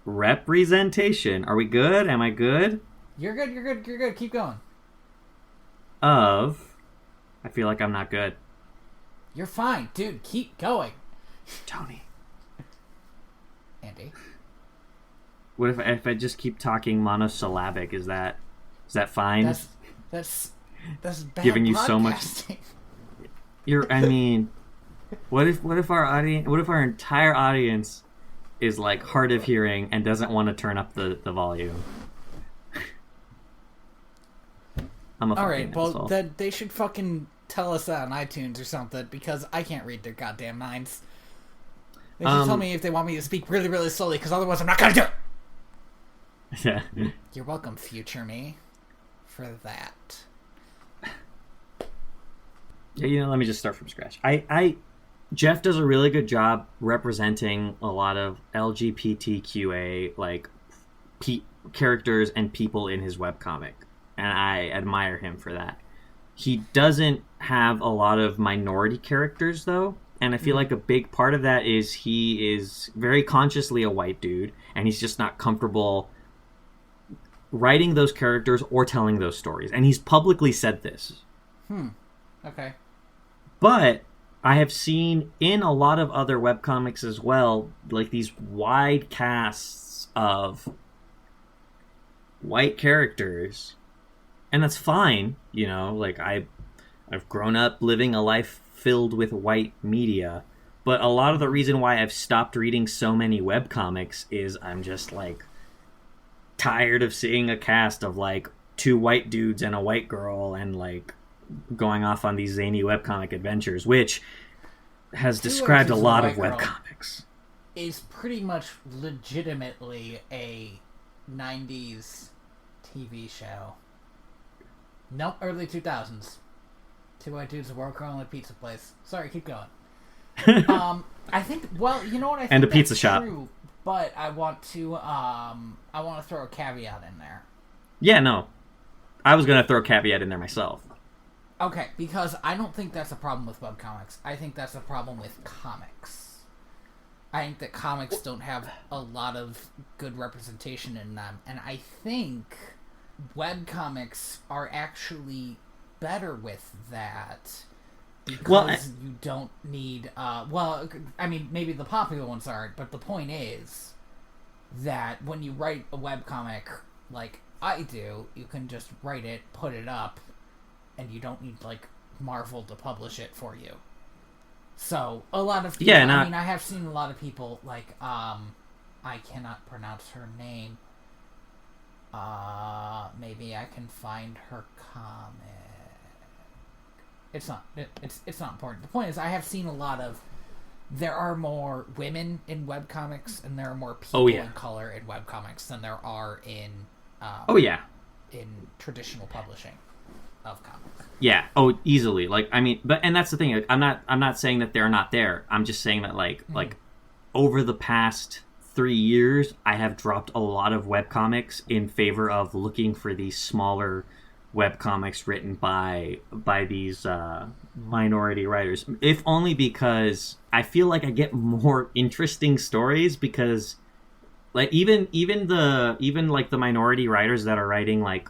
representation. Are we good? Am I good? You're good. You're good. You're good. Keep going. Of... I feel like I'm not good. You're fine, dude. Keep going. Tony. Andy. What if I just keep talking monosyllabic? Is that fine? That's bad giving you so much. I mean, what if our entire audience is like hard of hearing and doesn't want to turn up the volume? I'm a all right. Well, asshole. then they should fucking tell us that on iTunes or something, because I can't read their goddamn minds. They should tell me if they want me to speak really, really slowly, because otherwise I'm not gonna do it. Yeah. You're welcome, future me, for that. Yeah, let me just start from scratch. Jeff does a really good job representing a lot of LGBTQA characters and people in his webcomic, and I admire him for that. He doesn't have a lot of minority characters, though, and I feel like a big part of that is he is very consciously a white dude, and he's just not comfortable writing those characters or telling those stories. And he's publicly said this. Okay. But I have seen in a lot of other webcomics as well, like these wide casts of white characters. And that's fine, like I've grown up living a life filled with white media. But a lot of the reason why I've stopped reading so many webcomics is I'm just like tired of seeing a cast of like two white dudes and a white girl and like going off on these zany webcomic adventures, which has described a lot of webcomics. Is pretty much legitimately a 90s TV show. Nope, early 2000s. Two white dudes, a world girl, and a pizza place. Sorry, keep going. I think, well, you know what I think, and a pizza shop. True, but I want to throw a caveat in there. Yeah, no. I was going to throw a caveat in there myself. Okay, because I don't think that's a problem with webcomics. I think that's a problem with comics. I think that comics don't have a lot of good representation in them, and I think webcomics are actually better with that because you don't need maybe the popular ones aren't, but the point is that when you write a webcomic like I do, you can just write it, put it up, and you don't need like Marvel to publish it for you. So a lot of people, I have seen a lot of people like I cannot pronounce her name. Maybe I can find her comic. It's not important. The point is, I have seen a lot of. There are more women in webcomics, and there are more people in color in webcomics than there are in. In traditional publishing of comics. Yeah. Oh, easily. And that's the thing. Like, I'm not saying that they're not there. I'm just saying that like over the past 3 years, I have dropped a lot of webcomics in favor of looking for these smaller webcomics written by these minority writers. If only because I feel like I get more interesting stories because like even the minority writers that are writing like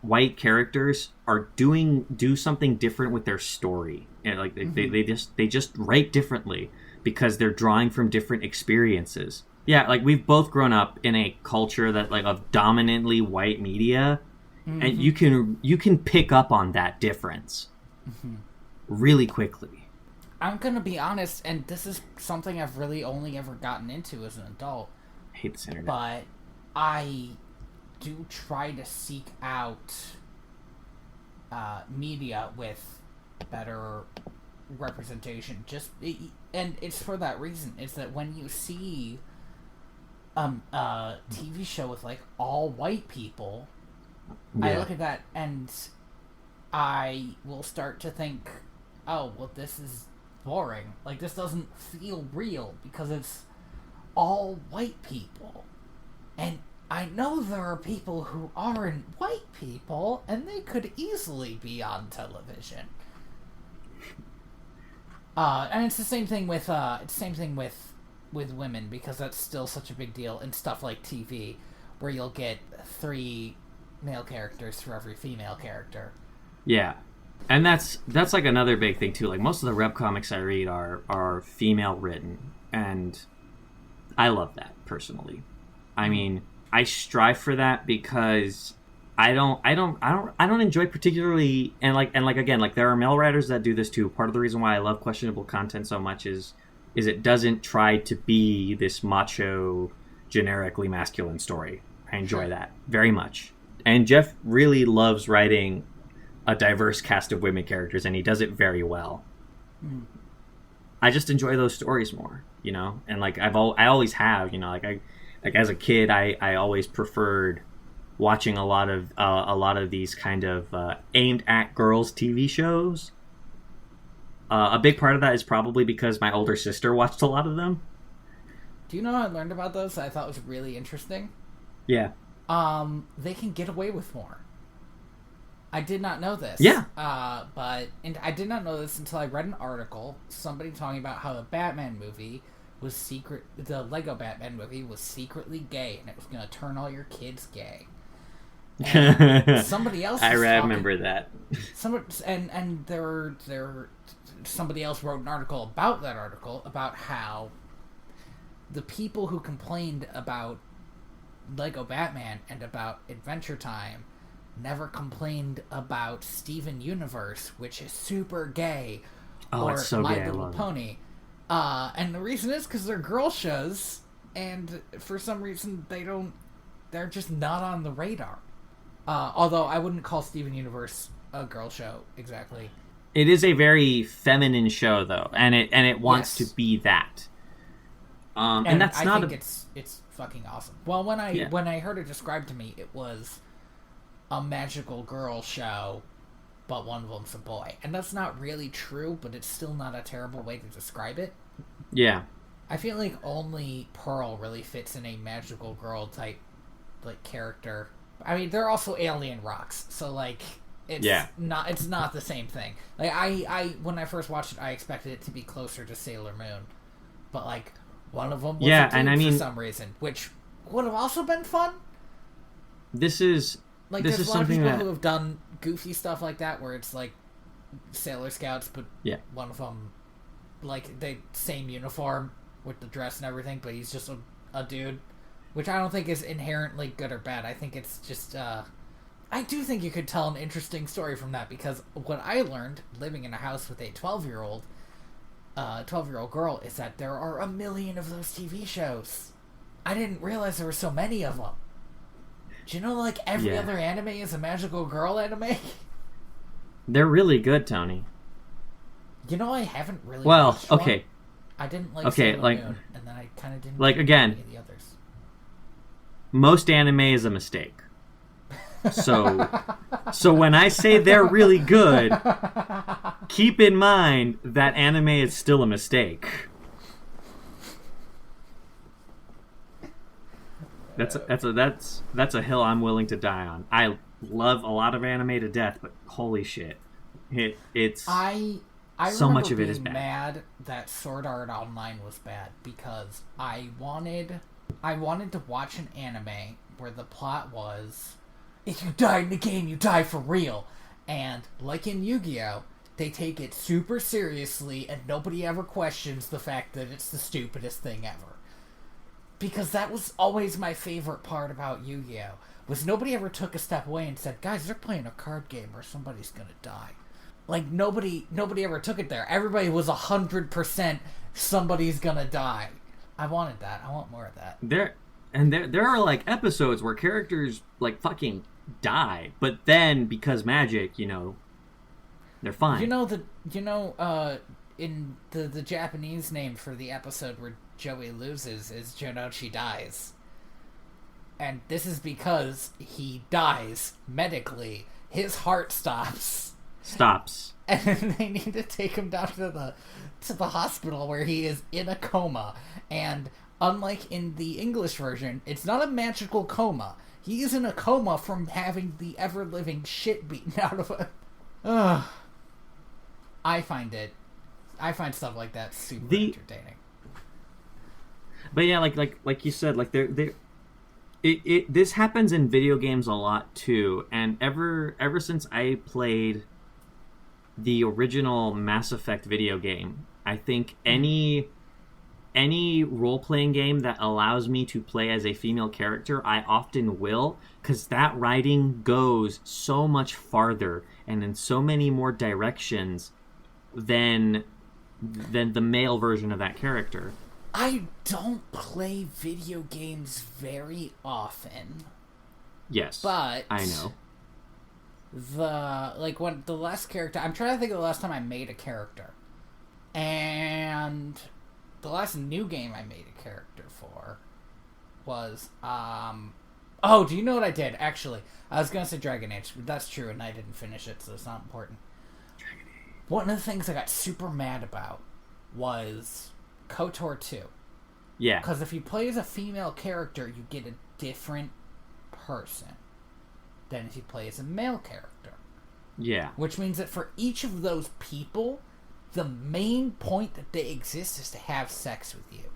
white characters are do something different with their story. And like they just write differently because they're drawing from different experiences. Yeah, like we've both grown up in a culture that like of dominantly white media, and you can pick up on that difference really quickly. I'm gonna be honest, and this is something I've really only ever gotten into as an adult. I hate this internet. But I do try to seek out media with better representation. And it's for that reason. It's that when you see a TV show with like all white people, I look at that and I will start to think, oh, well, this is boring. Like, this doesn't feel real because it's all white people. And I know there are people who aren't white people, and they could easily be on television. And it's the same thing with with women, because that's still such a big deal in stuff like TV, where you'll get 3 male characters for every female character. Yeah. And that's like another big thing too. Like, most of the webcomics I read are female written, and I love that personally. I mean, I strive for that because I don't enjoy particularly, and again, like, there are male writers that do this too. Part of the reason why I love questionable content so much is it doesn't try to be this macho, generically masculine story. I enjoy that very much. And Jeff really loves writing a diverse cast of women characters, and he does it very well. Mm. I just enjoy those stories more, you know? And like, I always have, you know, like as a kid, I always preferred watching a lot of these kind of aimed at girls TV shows. A big part of that is probably because my older sister watched a lot of them. Do you know how I learned about those that I thought was really interesting? Yeah. They can get away with more. I did not know this. Yeah. And I did not know this until I read an article, somebody talking about how the Batman movie was the Lego Batman movie was secretly gay, and it was going to turn all your kids gay. And somebody else I remember that. Somebody else wrote an article about that article, about how the people who complained about Lego Batman and about Adventure Time never complained about Steven Universe, which is super gay, or it's so My gay. Little Pony. And the reason is because they're girl shows, and for some reason they're just not on the radar. Although I wouldn't call Steven Universe a girl show exactly. It is a very feminine show, though, and it wants to be that. And that's I think it's fucking awesome. Well, when I heard it described to me, it was a magical girl show, but one of them's a boy, and that's not really true, but it's still not a terrible way to describe it. Yeah, I feel like only Pearl really fits in a magical girl type like character. I mean, they're also alien rocks, so like it's not the same thing. Like I when I first watched it, I expected it to be closer to Sailor Moon, but like one of them was a dude for some reason, which would have also been fun. This is there's a lot of people who have done goofy stuff like that, where it's like Sailor Scouts, but one of them, like, the same uniform with the dress and everything, but he's just a dude, which I don't think is inherently good or bad. I think it's just, I do think you could tell an interesting story from that, because what I learned living in a house with a 12-year-old girl is that there are a million of those TV shows. I didn't realize there were so many of them. Do you know, like, every other anime is a magical girl anime? They're really good, Tony. You know, I haven't really watched one. I didn't like Sailor Moon, and then I kind of didn't like again, any of the others. Most anime is a mistake. So when I say they're really good, keep in mind that anime is still a mistake. That's a hill I'm willing to die on. I love a lot of anime to death, but holy shit, it's I so much of it is bad. Mad that Sword Art Online was bad because I wanted to watch an anime where the plot was, if you die in the game, you die for real, and like in Yu-Gi-Oh, they take it super seriously and nobody ever questions the fact that it's the stupidest thing ever. Because that was always my favorite part about Yu-Gi-Oh! Was nobody ever took a step away and said, guys, they're playing a card game or somebody's gonna die. Like, nobody ever took it there. Everybody was 100% somebody's gonna die. I wanted that. I want more of that. There are, like, episodes where characters, like, fucking die, but then, because magic, you know, they're fine. In the Japanese name for the episode where Joey loses is Jonochi dies. And this is because he dies medically. His heart stops. stops. And then they need to take him down to the hospital where he is in a coma. And unlike in the English version, it's not a magical coma. He is in a coma from having the ever-living shit beaten out of him. Ugh. I find stuff like that super entertaining. But yeah, like you said, like this happens in video games a lot too. And ever since I played the original Mass Effect video game, I think any role-playing game that allows me to play as a female character, I often will, because that writing goes so much farther and in so many more directions than the male version of that character. I don't play video games very often. Yes, but I know. When the last character, I'm trying to think of the last time I made a character, and the last new game I made a character for was do you know what I did? Actually, I was gonna say Dragon Age, but that's true, and I didn't finish it, so it's not important. Dragon Age. One of the things I got super mad about was KOTOR 2. Yeah. Because if you play as a female character, you get a different person than if you play as a male character. Yeah. Which means that for each of those people, the main point that they exist is to have sex with you.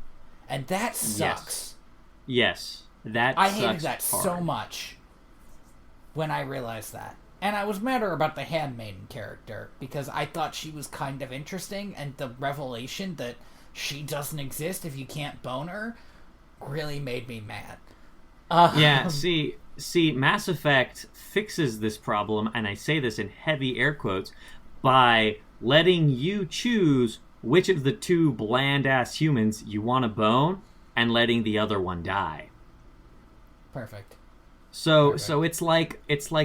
And that sucks. Yes. That I sucks hated that hard. so much when I realized that. And I was madder about the handmaiden character, because I thought she was kind of interesting, and the revelation that she doesn't exist if you can't bone her really made me mad. Yeah, see, Mass Effect fixes this problem, and I say this in heavy air quotes, by letting you choose which of the two bland-ass humans you want to bone, and letting the other one die. Perfect. So it's like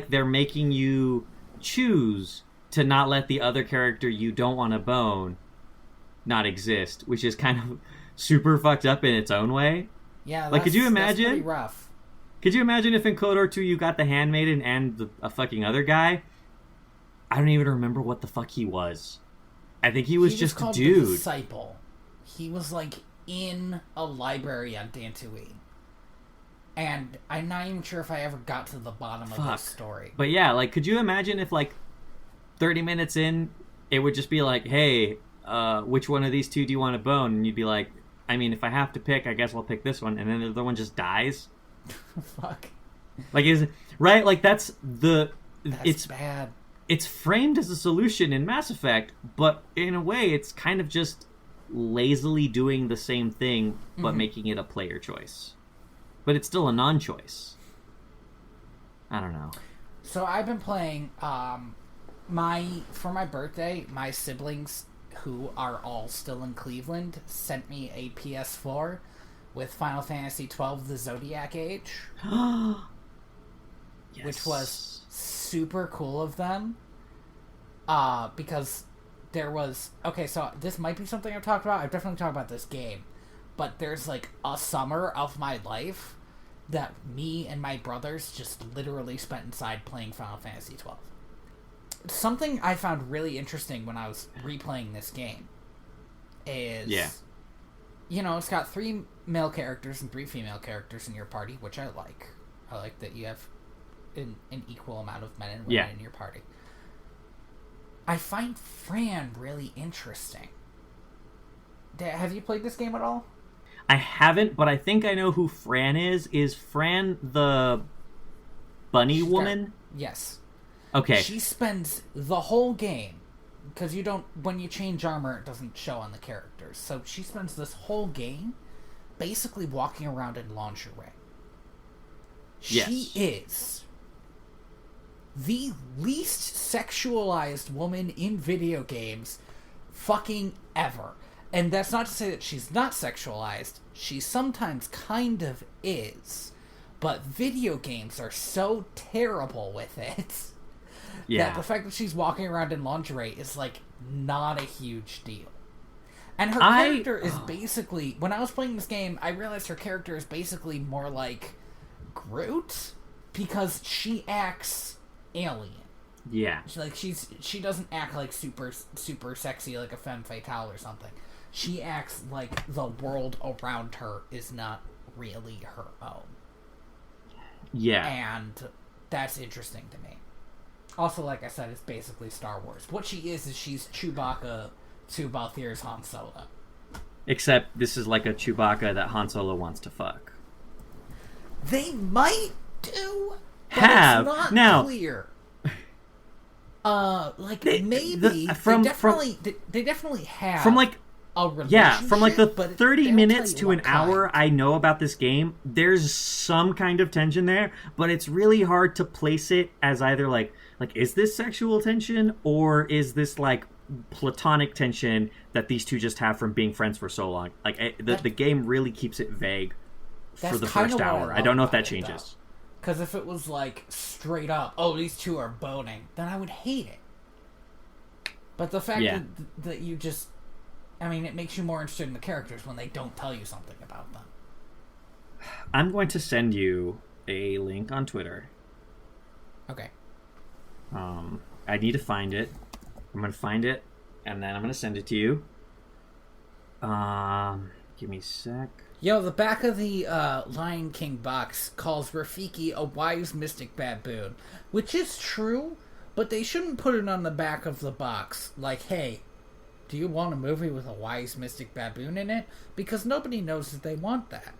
they're making you choose to not let the other character you don't want to bone not exist, which is kind of super fucked up in its own way. Yeah, like, could you imagine? That's pretty rough. Could you imagine if in KOTOR 2 you got the handmaiden and a fucking other guy? I don't even remember what the fuck he was. I think he was just a dude. The disciple. He was like in a library on Dantooine. And I'm not even sure if I ever got to the bottom of this story. But yeah, like, could you imagine if, like, 30 minutes in, it would just be like, hey, which one of these two do you want to bone? And you'd be like, I mean, if I have to pick, I guess I'll pick this one. And then the other one just dies. Fuck. Like, right? Like, that's bad. It's framed as a solution in Mass Effect, but in a way, it's kind of just lazily doing the same thing, but making it a player choice. But it's still a non-choice. I don't know. So I've been playing, for my birthday, my siblings, who are all still in Cleveland, sent me a PS4 with Final Fantasy XII: The Zodiac Age. Yes. Which was super cool of them. Because there was... Okay, so this might be something I've talked about. I've definitely talked about this game. But there's, like, a summer of my life that me and my brothers just literally spent inside playing Final Fantasy XII. Something I found really interesting when I was replaying this game is... Yeah. You know, it's got 3 male characters and 3 female characters in your party, which I like. I like that you have an equal amount of men and women in your party. I find Fran really interesting. Have you played this game at all? I haven't, but I think I know who Fran is. Is Fran the bunny woman? Yes. Okay. She spends the whole game, because when you change armor, it doesn't show on the characters. So she spends this whole game basically walking around in lingerie. Yes. She is the least sexualized woman in video games fucking ever. And that's not to say that she's not sexualized. She sometimes kind of is. But video games are so terrible with it that the fact that she's walking around in lingerie is, like, not a huge deal. And her character is basically... When I was playing this game, I realized her character is basically more like Groot, because she acts alien. Yeah. She doesn't act like super sexy like a femme fatale or something. She acts like the world around her is not really her own. Yeah. And that's interesting to me. Also, like I said, it's basically Star Wars. What she is she's Chewbacca to Balthier's Han Solo. Except this is like a Chewbacca that Han Solo wants to fuck. They might do, but have it's not now clear. Maybe they definitely have from like a relationship. From like the but 30 minutes to an hour I know about this game, there's some kind of tension there, but it's really hard to place it as either like is this sexual tension or is this like platonic tension that these two just have from being friends for so long. Like the game really keeps it vague for the first hour. I don't know if that changes. Because if it was like straight up, oh, these two are boning, then I would hate it. But the fact that you just, I mean, it makes you more interested in the characters when they don't tell you something about them. I'm going to send you a link on Twitter. Okay. I need to find it. I'm going to find it, and then I'm going to send it to you. Give me a sec. Yo, the back of the Lion King box calls Rafiki a wise mystic baboon, which is true, but they shouldn't put it on the back of the box. Like, hey, do you want a movie with a wise mystic baboon in it? Because nobody knows that they want that.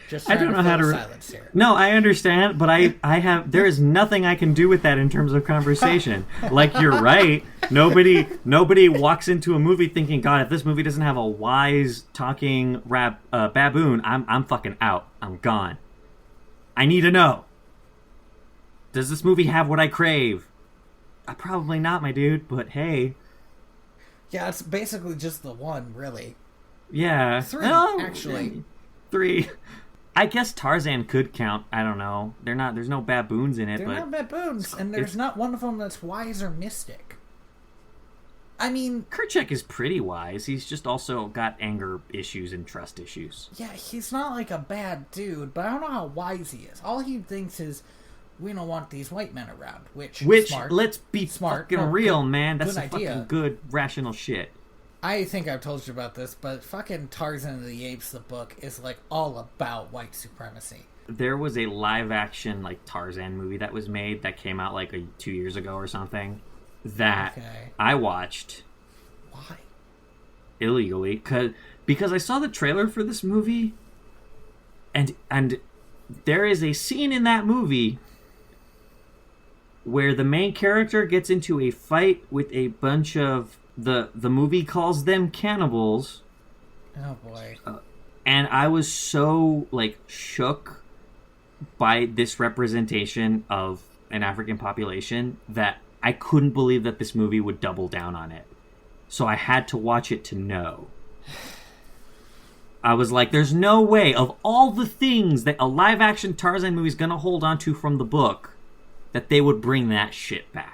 Just I don't know how to. Silence here. No, I understand, but I have. There is nothing I can do with that in terms of conversation. Like, you're right. Nobody walks into a movie thinking, God, if this movie doesn't have a wise talking baboon, I'm fucking out. I'm gone. I need to know. Does this movie have what I crave? Probably not, my dude. But hey. Yeah, it's basically just the one, really. Yeah. 3, actually. 3. I guess Tarzan could count. I don't know. There's no baboons in it. They're not baboons, and there's not one of them that's wise or mystic. I mean, Kerchak is pretty wise. He's just also got anger issues and trust issues. Yeah, he's not like a bad dude, but I don't know how wise he is. All he thinks is, we don't want these white men around. Which smart, let's be smart, fucking real, man. That's good idea. Fucking good, rational shit. I think I've told you about this, but fucking Tarzan of the Apes, the book, is like all about white supremacy. There was a live-action like Tarzan movie that was made that came out like 2 years ago or something that I watched. Why? Illegally, because I saw the trailer for this movie, and there is a scene in that movie where the main character gets into a fight with a bunch of the movie calls them cannibals. Oh boy. And I was so like shook by this representation of an African population that I couldn't believe that this movie would double down on it. So I had to watch it to know. I was like, there's no way of all the things that a live action Tarzan movie is going to hold on to from the book that they would bring that shit back.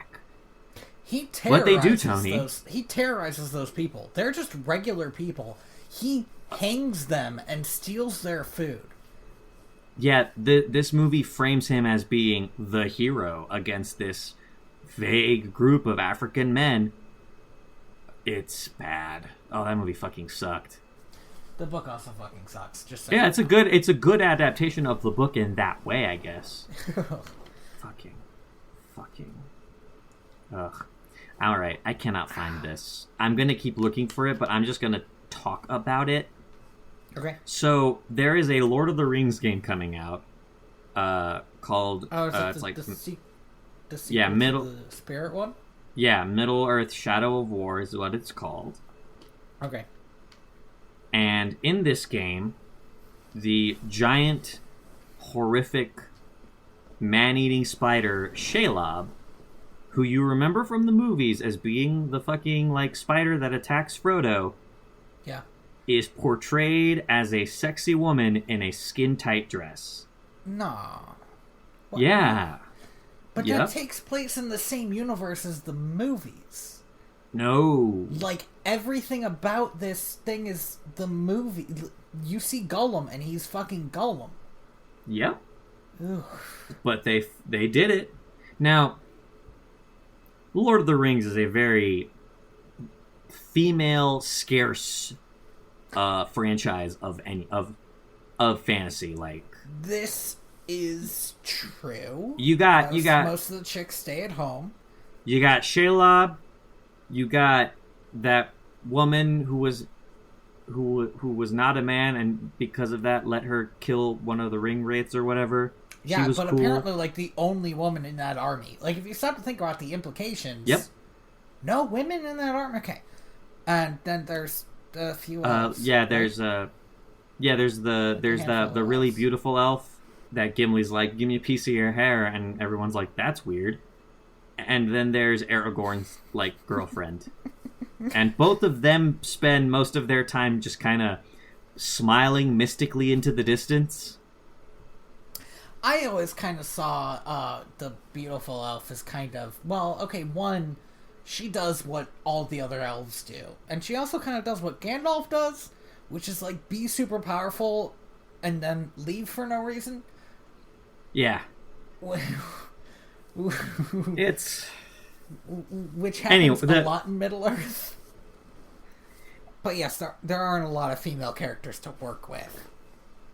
What they do, Tony? He terrorizes those people. They're just regular people. He hangs them and steals their food. Yeah, this movie frames him as being the hero against this vague group of African men. It's bad. Oh, that movie fucking sucked. The book also fucking sucks. Just yeah, it's a good adaptation of the book in that way, I guess. Fucking. Ugh. All right, I cannot find this. I'm gonna keep looking for it, but I'm just gonna talk about it. Okay. So there is a Lord of the Rings game coming out, called. It's like the Middle the Spirit one. Yeah, Middle Earth: Shadow of War is what it's called. Okay. And in this game, the giant, horrific, man-eating spider Shelob, who you remember from the movies as being the fucking like spider that attacks Frodo, is portrayed as a sexy woman in a skin-tight dress. Nah. What? Yeah. But that takes place in the same universe as the movies. No. Like, everything about this thing is the movie. You see Gollum, and he's fucking Gollum. Yep. Ugh. But they did it. Now, Lord of the Rings is a very female scarce franchise of fantasy. Like, this is true. You got most of the chicks stay at home. You got Shelob. You got that woman who was not a man, and because of that, let her kill one of the ring wraiths or whatever. Yeah, but cool. Apparently, like, the only woman in that army. Like, if you stop to think about the implications. Yep. No women in that army. Okay. And then there's a few elves. There's the really beautiful elf that Gimli's like, give me a piece of your hair, and everyone's like, that's weird. And then there's Aragorn's, like, girlfriend. And both of them spend most of their time just kind of smiling mystically into the distance. I always kind of saw the beautiful elf as kind of, well, okay, one, she does what all the other elves do. And she also kind of does what Gandalf does, which is, like, be super powerful and then leave for no reason. Yeah. It's... Which happens a lot in Middle-earth. But yes, there aren't a lot of female characters to work with.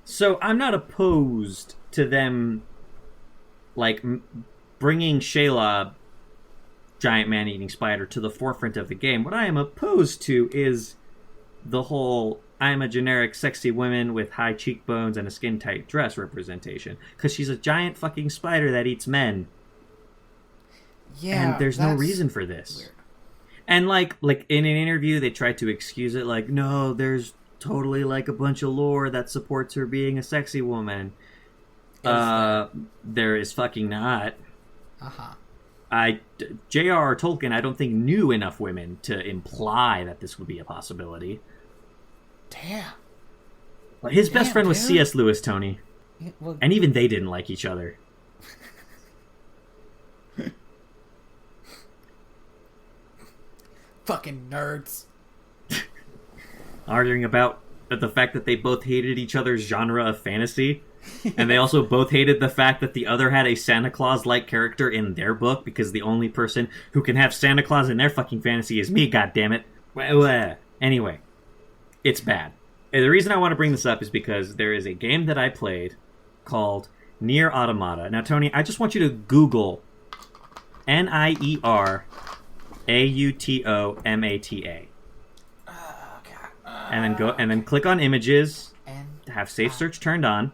So I'm not opposed to them, like, bringing Shelob, giant man-eating spider, to the forefront of the game. What I am opposed to is the whole I'm a generic sexy woman with high cheekbones and a skin-tight dress representation. Because she's a giant fucking spider that eats men. Yeah, and there's no reason for this. Weird. And like in an interview, they tried to excuse it, like, no, there's totally like a bunch of lore that supports her being a sexy woman. There is fucking not. J.R.R. Tolkien, I don't think knew enough women to imply that this would be a possibility. Damn. His best friend was C.S. Lewis, Tony. Yeah, well, and even they didn't like each other. Fucking nerds. Arguing about the fact that they both hated each other's genre of fantasy. And they also both hated the fact that the other had a Santa Claus-like character in their book, because the only person who can have Santa Claus in their fucking fantasy is me, goddammit. Anyway, it's bad. And the reason I want to bring this up is because there is a game that I played called Nier Automata. Now, Tony, I just want you to Google Nierautomata. And then click on images, have safe search turned on,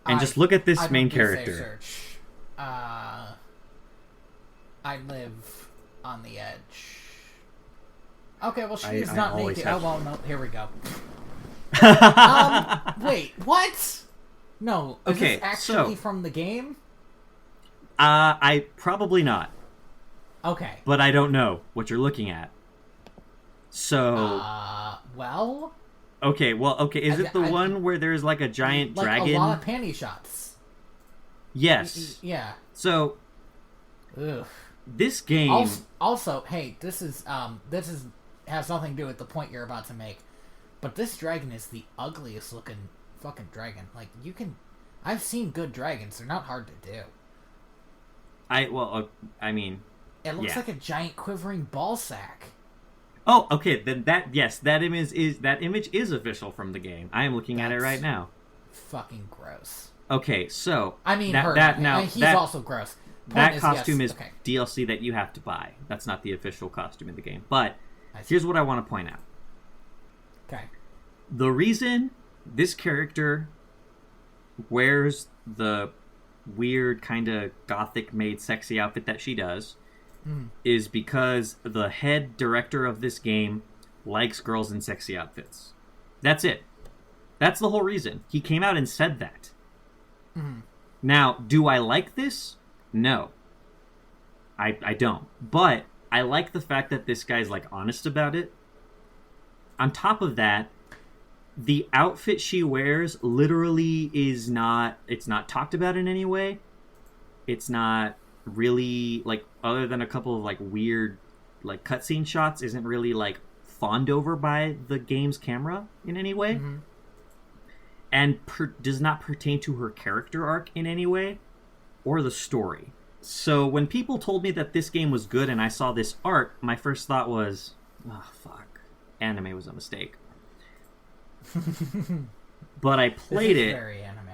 and just look at this main character. I live on the edge. Okay, well, she's not naked. Oh, well, no, here we go. Wait, what? No, is this actually from the game? I probably not. Okay. But I don't know what you're looking at. So... well... Okay, is it the one where there's like a giant dragon? A lot of panty shots. Yes. Yeah. So... Ugh. This game... Also, hey, this has nothing to do with the point you're about to make. But this dragon is the ugliest looking fucking dragon. Like, I've seen good dragons. They're not hard to do. I mean... It looks like a giant quivering ball sack. Oh, okay. Then that image is official from the game. I am looking at it right now. Fucking gross. Okay, so I mean, he's also gross. That costume is DLC that you have to buy. That's not the official costume in the game. But here's what I want to point out. Okay. The reason this character wears the weird kind of gothic made sexy outfit that she does is because the head director of this game likes girls in sexy outfits. That's it. That's the whole reason. He came out and said that. Now, do I like this? No. I don't. But I like the fact that this guy's like honest about it. On top of that, the outfit she wears literally it's not talked about in any way. It's not really, like, other than a couple of like weird like cutscene shots, isn't really like fawned over by the game's camera in any way. And does not pertain to her character arc in any way or the story. So when people told me that this game was good and I saw this art, my first thought was, oh, fuck. Anime was a mistake. But I played it. Very anime.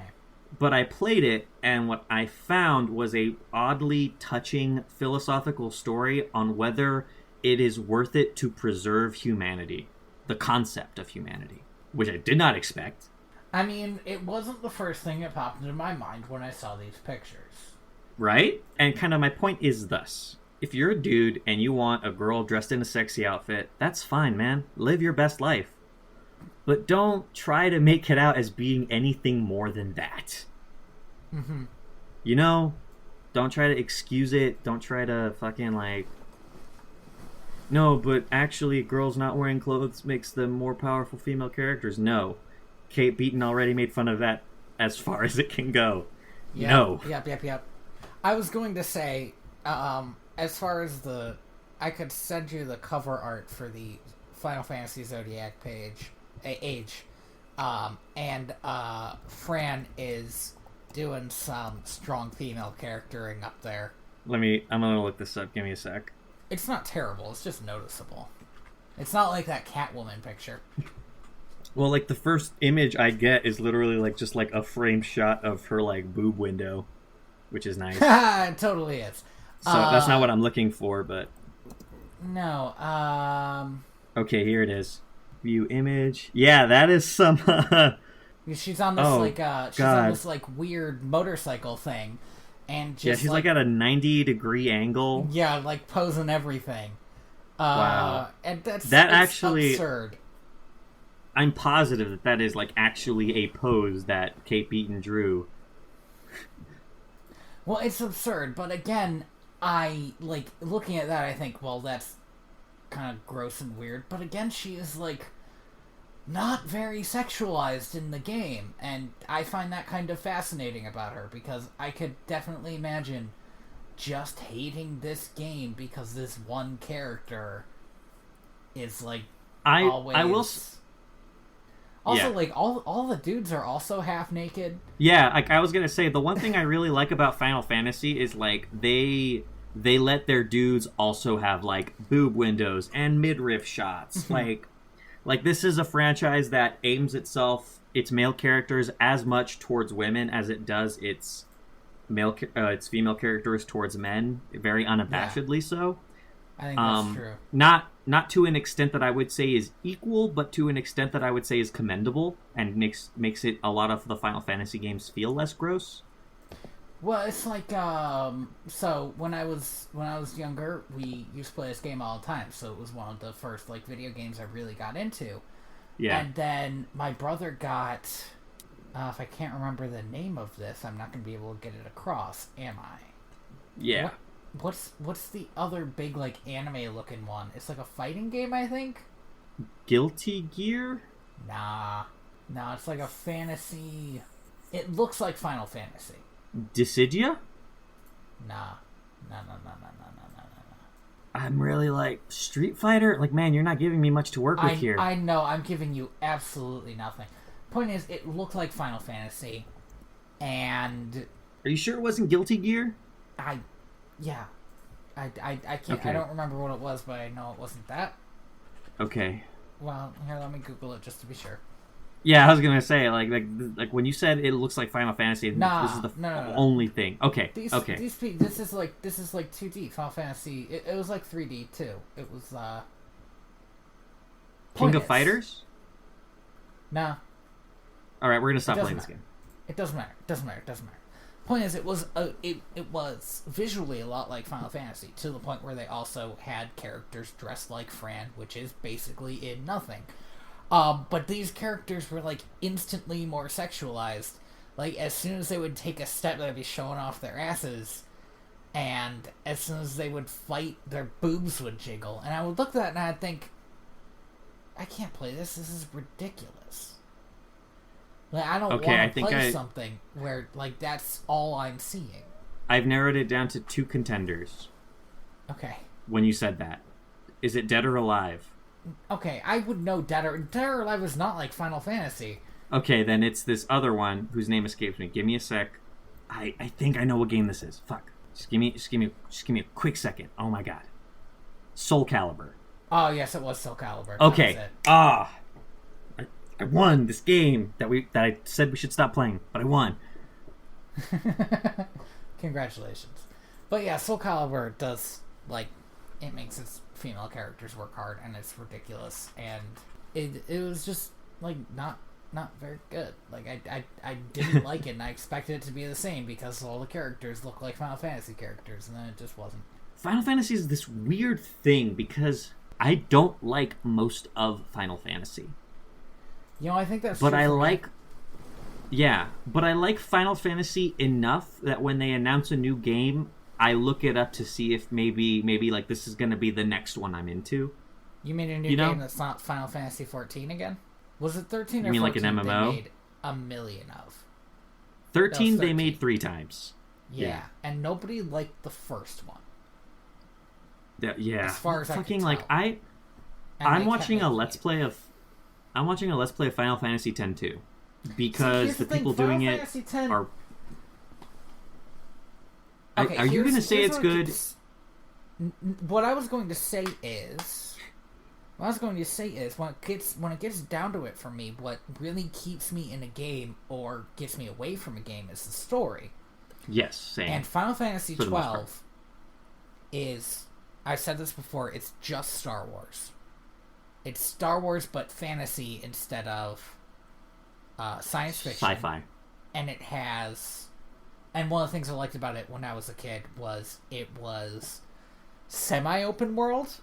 But I played it, and what I found was a oddly touching philosophical story on whether it is worth it to preserve humanity. The concept of humanity. Which I did not expect. I mean, it wasn't the first thing that popped into my mind when I saw these pictures. Right? And kind of my point is thus. If you're a dude and you want a girl dressed in a sexy outfit, that's fine, man. Live your best life. But don't try to make it out as being anything more than that. Mm-hmm. You know? Don't try to excuse it. Don't try to fucking, like... No, but actually girls not wearing clothes makes them more powerful female characters. No. Kate Beaton already made fun of that as far as it can go. Yep, no. Yep. I was going to say, as far as I could send you the cover art for the Final Fantasy Zodiac age, and Fran is doing some strong female charactering up there. I'm gonna look this up. Give me a sec. It's not terrible. It's just noticeable. It's not like that Catwoman picture. Well, like, the first image I get is literally, like, just, like, a frame shot of her, like, boob window, which is nice. It totally is. So that's not what I'm looking for, but... No, Okay, here it is. View image. Yeah, that is some... she's on this, on this, like, weird motorcycle thing, and just, yeah, she's, like, at a 90-degree angle. Yeah, like, posing everything. Wow. And that's actually... absurd. I'm positive that is, like, actually a pose that Kate Beaton drew. Well, it's absurd, but again, looking at that, I think, well, that's kind of gross and weird, but again, she is, like, not very sexualized in the game, and I find that kind of fascinating about her, because I could definitely imagine just hating this game because this one character is, like, always... I will... Also, yeah. like, all the dudes are also half naked. Yeah, like, I was gonna say, the one thing I really like about Final Fantasy is, like, they let their dudes also have, like, boob windows and midriff shots. like, this is a franchise that aims its male characters as much towards women as it does its female characters towards men, very unabashedly so. I think that's true. Not to an extent that I would say is equal, but to an extent that I would say is commendable, and makes it a lot of the Final Fantasy games feel less gross. Well, it's like so when I was younger, we used to play this game all the time. So it was one of the first, like, video games I really got into. Yeah. And then my brother got, if I can't remember the name of this, I'm not going to be able to get it across, am I? Yeah. What's the other big, like, anime looking one? It's like a fighting game, I think. Guilty Gear? Nah, it's like a fantasy. It looks like Final Fantasy. Dissidia? Nah. I'm really like Street Fighter. Like, man, you're not giving me much to work with here. I know. I'm giving you absolutely nothing. Point is, it looked like Final Fantasy, and are you sure it wasn't Guilty Gear? Yeah. I can't. Okay. I don't remember what it was, but I know it wasn't that. Okay. Well, here, let me Google it just to be sure. Yeah, I was gonna say, like when you said it looks like Final Fantasy, nah, this is the no. only thing. Okay, okay. This is like 2D Final Fantasy. It was like 3D too. It was King of Fighters. Nah. All right, we're gonna stop playing this game. It doesn't matter. Point is, it was visually a lot like Final Fantasy, to the point where they also had characters dressed like Fran, which is basically in nothing. But these characters were, like, instantly more sexualized. Like, as soon as they would take a step, they'd be showing off their asses. And as soon as they would fight, their boobs would jiggle. And I would look at that and I'd think, I can't play this. This is ridiculous. Like, I don't want to play something where, like, that's all I'm seeing. I've narrowed it down to 2 contenders. Okay. When you said that. Is it Dead or Alive? Okay, I would know Dead or Alive is not like Final Fantasy. Okay, then it's this other one whose name escapes me. Give me a sec. I think I know what game this is. Fuck. Just give me a quick second. Oh my god. Soul Calibur. Oh yes, it was Soul Calibur. Okay. I won this game that I said we should stop playing, but I won. Congratulations. But yeah, Soul Calibur does, like, it makes its female characters work hard, and it's ridiculous, and it was just, like, not very good. Like, I didn't like it, and I expected it to be the same because all the characters look like Final Fantasy characters, and then it just wasn't. Final Fantasy is this weird thing because I don't like most of Final Fantasy. You know, I think that's but true. I like Final Fantasy enough that when they announce a new game, I look it up to see if maybe like this is going to be the next one I'm into. You mean a new game that's not Final Fantasy 14 again? Was it 13 or 14? You mean like an MMO? They made a million of. 13 they made 3 times. Yeah, and nobody liked the first one. Yeah. As far as fucking I can like tell. I'm watching a let's play of Final Fantasy X too, because the people doing it are. Okay, are you going to say it's good? What I was going to say is, when it gets down to it for me, what really keeps me in a game or gets me away from a game is the story. Yes, same. And Final Fantasy 12 is, I've said this before, it's just Star Wars. It's Star Wars, but fantasy instead of science fiction. Sci-fi. And it has... And one of the things I liked about it when I was a kid was it was semi-open world.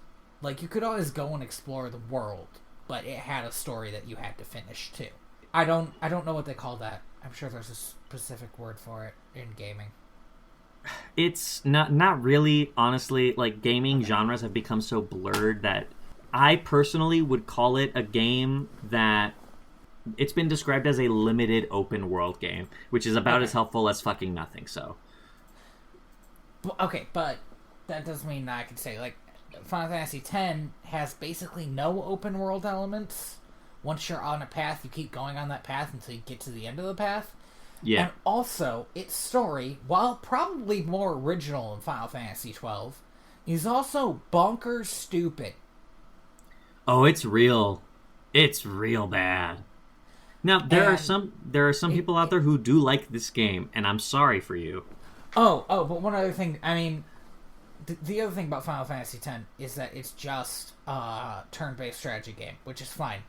Like, you could always go and explore the world, but it had a story that you had to finish, too. I don't know what they call that. I'm sure there's a specific word for it in gaming. It's not really, honestly. Like, gaming genres have become so blurred that I personally would call it a game that it's been described as a limited open world game, which is about as helpful as fucking nothing. So, okay, but that doesn't mean I can say, like, Final Fantasy X has basically no open world elements. Once you're on a path, you keep going on that path until you get to the end of the path. Yeah. And also, its story, while probably more original in Final Fantasy XII, is also bonkers stupid. Oh, it's real. It's real bad. Now, there are some people out there who do like this game, and I'm sorry for you. But one other thing, I mean, the other thing about Final Fantasy X is that it's just a turn-based strategy game, which is fine.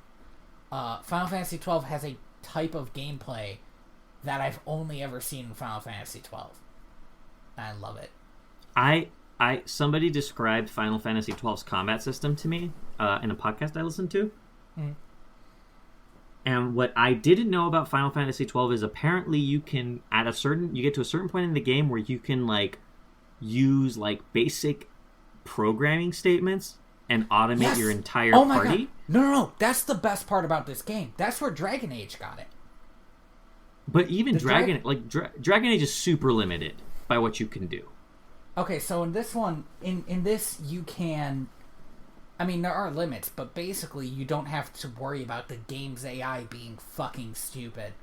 Final Fantasy XII has a type of gameplay that I've only ever seen in Final Fantasy XII. I love it. Somebody described Final Fantasy XII's combat system to me in a podcast I listened to. Mm. And what I didn't know about Final Fantasy XII is apparently you get to a certain point in the game where you can like use like basic programming statements and automate your entire party. God. No. That's the best part about this game. That's where Dragon Age got it. But even Dragon Age is super limited by what you can do. Okay, so in this one, in this you can... I mean, there are limits, but basically you don't have to worry about the game's AI being fucking stupid.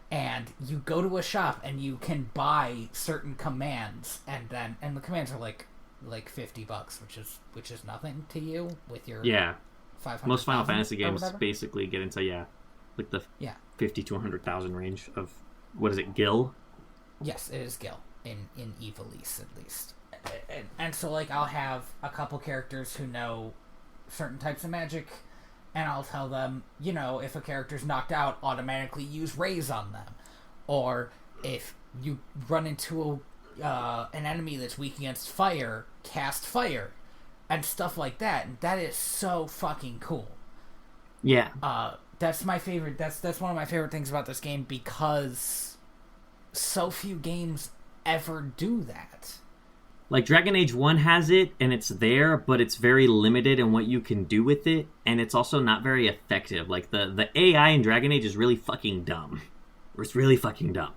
And you go to a shop and you can buy certain commands, and the commands are like $50, which is nothing to you with your 500. Most Final Fantasy games basically get into like the 50 to 100,000 range of, what is it, Gil? Yes, it is Gil in Ivalice at least. And so like I'll have a couple characters who know certain types of magic, and I'll tell them, you know, if a character's knocked out, automatically use raise on them, or if you run into an enemy that's weak against fire, cast fire, and stuff like that. And that is so fucking cool. Yeah. That's my favorite. That's one of my favorite things about this game, because so few games ever do that. Like, Dragon Age 1 has it, and it's there, but it's very limited in what you can do with it, and it's also not very effective. Like, the AI in Dragon Age is really fucking dumb. It's really fucking dumb.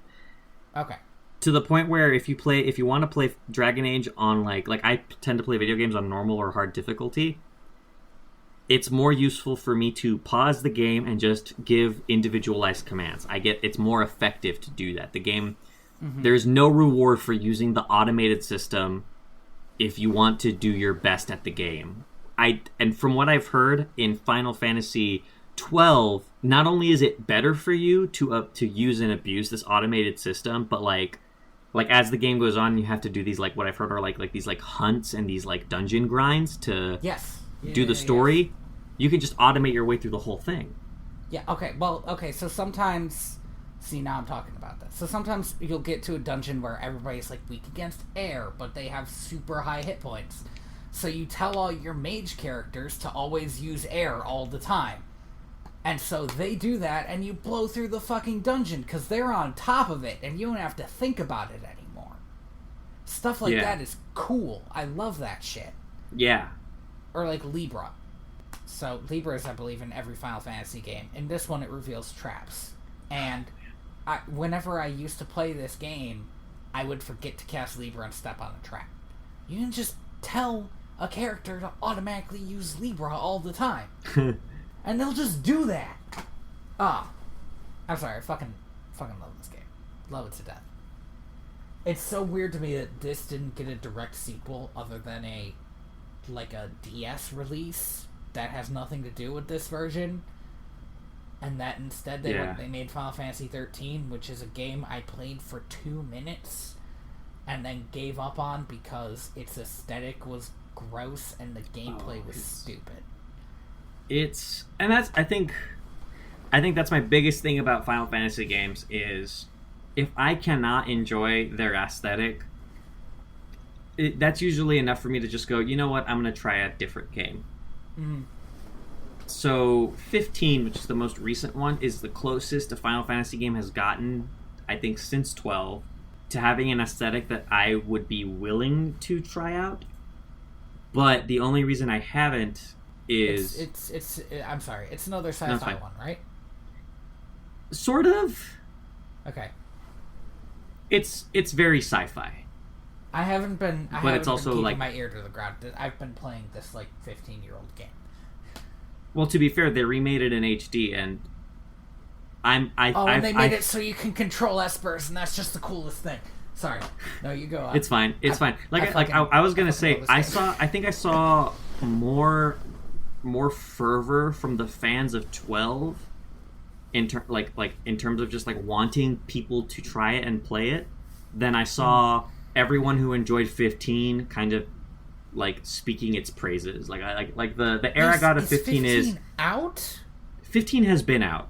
Okay. To the point where if you want to play Dragon Age on, like I tend to play video games on normal or hard difficulty, it's more useful for me to pause the game and just give individualized commands. It's more effective to do that. The game There's no reward for using the automated system if you want to do your best at the game. And from what I've heard in Final Fantasy 12, not only is it better for you to use and abuse this automated system, but like as the game goes on, you have to do these like what I've heard are like these like hunts and these like dungeon grinds to do the story. Yes. You can just automate your way through the whole thing. Yeah. Okay. Well. Okay. So sometimes. See, now I'm talking about this. So sometimes you'll get to a dungeon where everybody's like weak against air, but they have super high hit points. So you tell all your mage characters to always use air all the time. And so they do that, and you blow through the fucking dungeon because they're on top of it, and you don't have to think about it anymore. Stuff like that is cool. I love that shit. Yeah. Or like Libra. So Libra is, I believe, in every Final Fantasy game. In this one, it reveals traps. And whenever I used to play this game, I would forget to cast Libra and step on a trap. You can just tell a character to automatically use Libra all the time. And they'll just do that. I'm sorry, I fucking love this game. Love it to death. It's so weird to me that this didn't get a direct sequel other than a DS release that has nothing to do with this version. And that instead they made Final Fantasy 13, which is a game I played for 2 minutes and then gave up on because its aesthetic was gross and the gameplay was stupid. I think that's my biggest thing about Final Fantasy games is if I cannot enjoy their aesthetic, that's usually enough for me to just go, you know what, I'm going to try a different game. Mm. So 15, which is the most recent one, is the closest a Final Fantasy game has gotten, I think, since 12, to having an aesthetic that I would be willing to try out. But the only reason I haven't is... I'm sorry, it's another sci-fi one, right? Sort of. Okay. It's very sci-fi. I haven't been keeping like my ear to the ground. I've been playing this 15-year-old game. Well, to be fair, they remade it in HD, and they made it so you can control espers, and that's just the coolest thing. Sorry, no, you go. It's fine. It's fine. I was gonna say, I think I saw more fervor from the fans of 12, in terms of just wanting people to try it and play it, than I saw everyone who enjoyed 15 kind of speaking its praises. The air I got of 15 is out. 15 has been out.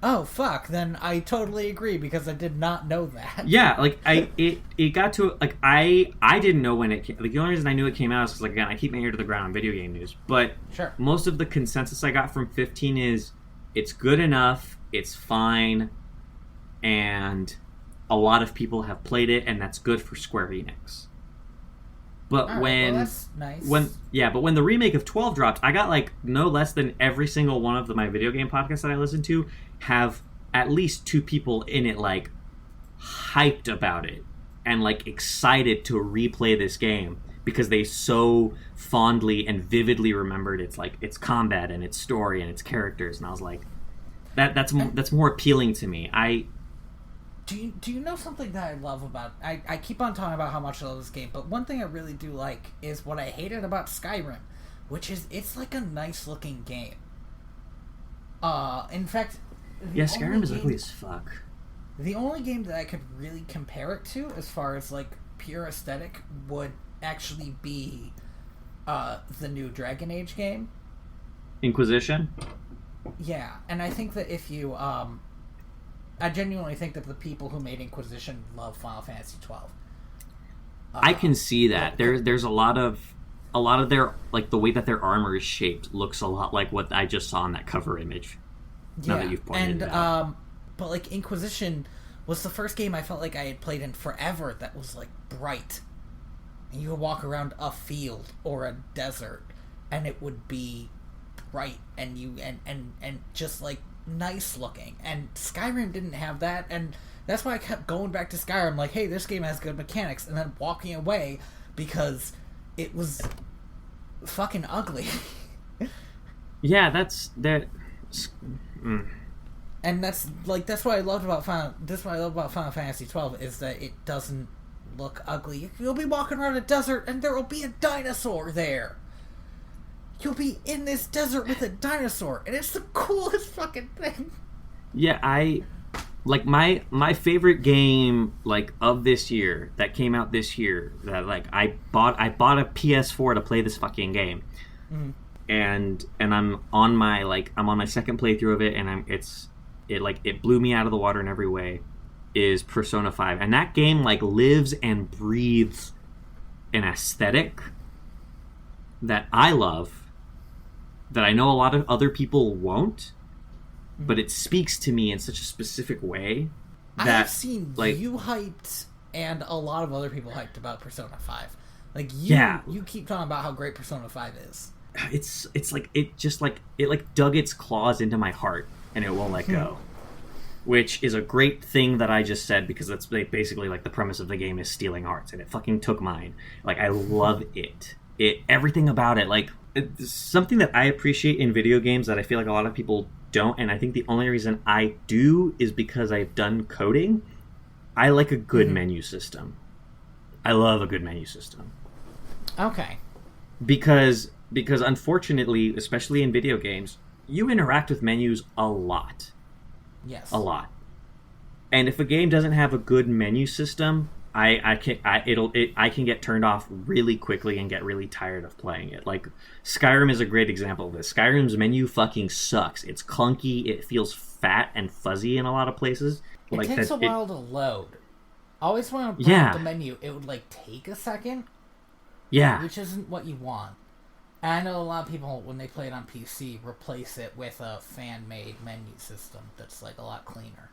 Oh fuck! Then I totally agree because I did not know that. Yeah, it got to I didn't know when it came. The only reason I knew it came out is because again I keep my ear to the ground on video game news. But sure. Most of the consensus I got from 15 is it's good enough, it's fine, and a lot of people have played it, and that's good for Square Enix. But that's nice. But when the remake of 12 dropped, I got no less than every single one of my video game podcasts that I listen to have at least 2 people in it hyped about it and excited to replay this game because they so fondly and vividly remembered its combat and its story and its characters, and I was like, that's more appealing to me. Do you know something that I love about... I keep on talking about how much I love this game, but one thing I really do like is what I hated about Skyrim, which is it's a nice-looking game. In fact... Skyrim is ugly as fuck. The only game that I could really compare it to, as far as, pure aesthetic, would actually be the new Dragon Age game. Inquisition? Yeah, and I think that if you... I genuinely think that the people who made Inquisition love Final Fantasy 12. I can see that. There's a lot of their the way that their armor is shaped looks a lot like what I just saw in that cover image. Yeah, now that you've pointed it out. But Inquisition was the first game I felt like I had played in forever that was bright. And you could walk around a field or a desert and it would be bright and just nice looking, and Skyrim didn't have that, and that's why I kept going back to Skyrim hey, this game has good mechanics, and then walking away because it was fucking ugly. Yeah, that's that. And that's what I loved about Final Fantasy 12 is that it doesn't look ugly. You'll be walking around a desert and there will be a dinosaur there. You'll be in this desert with a dinosaur, and it's the coolest fucking thing. Yeah, like my favorite game like of this year that came out this year that like I bought a PS4 to play this fucking game. Mm. And I'm on my second playthrough of it, and it blew me out of the water in every way, is Persona 5. And that game like lives and breathes an aesthetic that I love, that I know a lot of other people won't, but it speaks to me in such a specific way that I've seen you hyped and a lot of other people hyped about Persona 5. Like you keep talking about how great Persona 5 is. It's like it dug its claws into my heart and it won't let go. Which is a great thing that I just said, because that's basically like the premise of the game is stealing hearts, and it fucking took mine. Like, I love it. Everything about it, like, it's something that I appreciate in video games that I feel like a lot of people don't, and I think the only reason I do is because I've done coding. I like a good menu system. I love a good menu system. Okay. Because unfortunately, especially in video games, you interact with menus a lot. Yes. A lot. And if a game doesn't have a good menu system, I can get turned off really quickly and get really tired of playing it. Like, Skyrim is a great example of this. Skyrim's menu fucking sucks. It's clunky. It feels fat and fuzzy in a lot of places. It takes a while to load. Always when I bring up the menu, it would like take a second. Yeah. Which isn't what you want. And I know a lot of people, when they play it on PC, replace it with a fan-made menu system that's like a lot cleaner.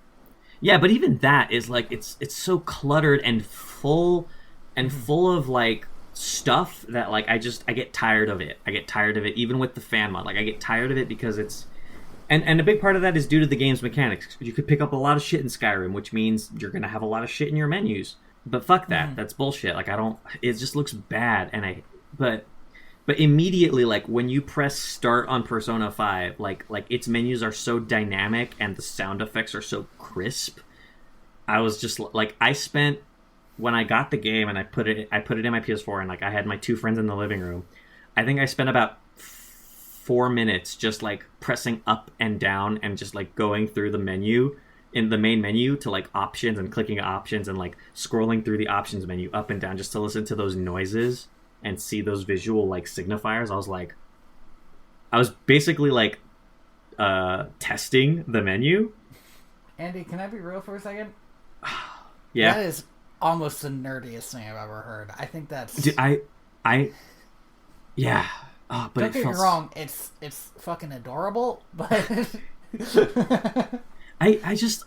Yeah, but even that is like it's so cluttered and full of like stuff that like I get tired of it. I get tired of it even with the fan mod. Like, I get tired of it because it's and a big part of that is due to the game's mechanics. You could pick up a lot of shit in Skyrim, which means you're going to have a lot of shit in your menus. But fuck that. That's bullshit. Like, it just looks bad, and but immediately, like, when you press start on Persona 5, like its menus are so dynamic and the sound effects are so crisp. I was just like, when I got the game and I put it in my PS4, and like I had my two friends in the living room, I think I spent about 4 minutes just like pressing up and down and just like going through the menu, in the main menu, to like options and clicking options and like scrolling through the options menu up and down just to listen to those noises and see those visual like signifiers. I was basically like testing the menu. Andy, can I be real for a second? Yeah. That is almost the nerdiest thing I've ever heard. I think that's... Dude, yeah. Oh, but don't get me wrong, it's fucking adorable, but... I just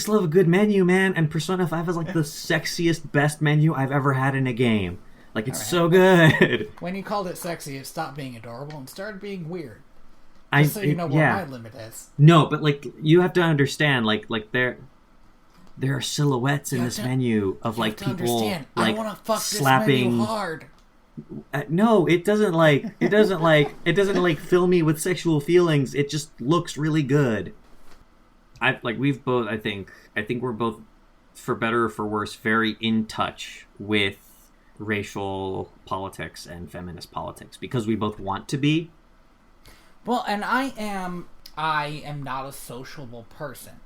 love a good menu, man, and Persona 5 is like the sexiest, best menu I've ever had in a game. Like, it's so good. When you called it sexy, it stopped being adorable and started being weird. Just so you know where my limit is. No, but like, you have to understand, like there are silhouettes in this menu of like people like I want to fuck slapping this menu hard. No, it doesn't fill me with sexual feelings. It just looks really good. We're both, for better or for worse, very in touch with racial politics and feminist politics because we both want to be. Well, and I am not a sociable person,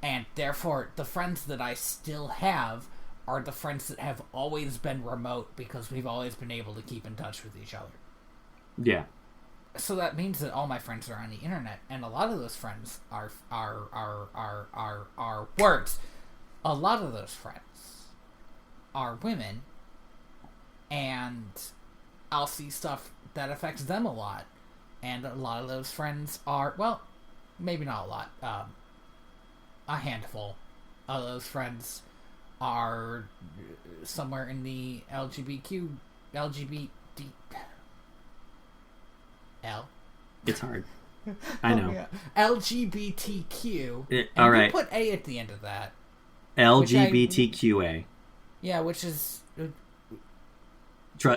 and therefore the friends that I still have are the friends that have always been remote because we've always been able to keep in touch with each other. Yeah. So that means that all my friends are on the internet, and a lot of those friends are words. A lot of those friends are women, and I'll see stuff that affects them a lot. And a lot of those friends are, well, maybe not a lot, a handful of those friends are somewhere in the LGBT. It's hard. I know. Yeah. LGBTQ. All right. Put A at the end of that. LGBTQA. Yeah, which is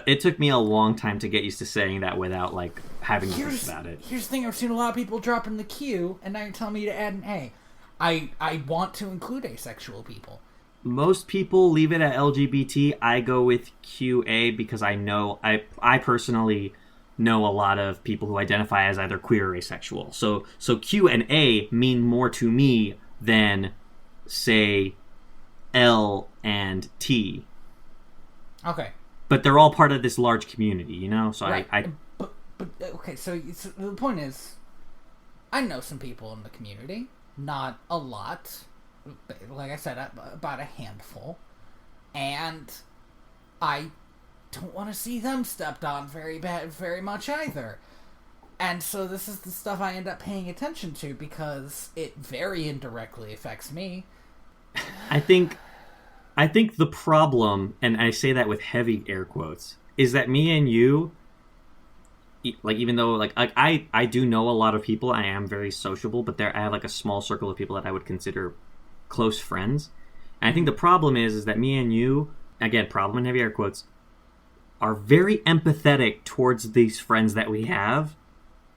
It took me a long time to get used to saying that without like having to think about it. Here's the thing: I've seen a lot of people drop in the Q, and now you're telling me to add an A. I want to include asexual people. Most people leave it at LGBT. I go with QA because I personally know a lot of people who identify as either queer or asexual. So Q and A mean more to me than, say, L and T. Okay. But they're all part of this large community, you know? So right. But okay, so the point is, I know some people in the community. Not a lot. Like I said, about a handful. And I don't want to see them stepped on very much either. And so this is the stuff I end up paying attention to because it very indirectly affects me. I think the problem, and I say that with heavy air quotes, is that me and you, like, even though like I do know a lot of people, I am very sociable, but I have like a small circle of people that I would consider close friends. And I think the problem is that me and you, again, problem in heavy air quotes, are very empathetic towards these friends that we have,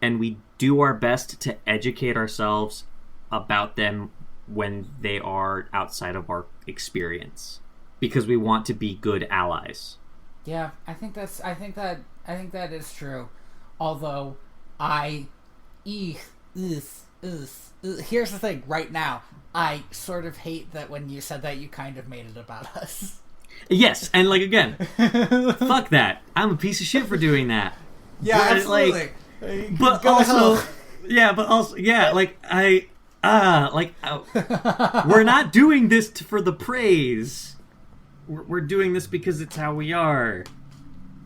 and we do our best to educate ourselves about them when they are outside of our experience, because we want to be good allies. Yeah, I think that is true. Although here's the thing. Right now, I sort of hate that when you said that, you kind of made it about us. Yes, and like again, fuck that. I'm a piece of shit for doing that. Yeah, but, absolutely. But also, we're not doing this for the praise. We're doing this because it's how we are.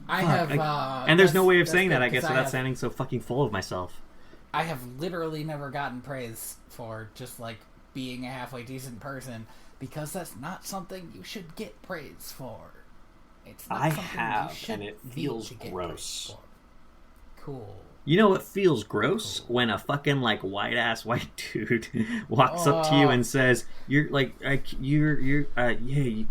And there's no way of saying that, I guess, without sounding so fucking full of myself. I have literally never gotten praise for just like being a halfway decent person, because that's not something you should get praise for. It's not something you should, and it feels gross. Cool. You know what feels gross? Cool. When a fucking like white dude walks up to you and says, "You're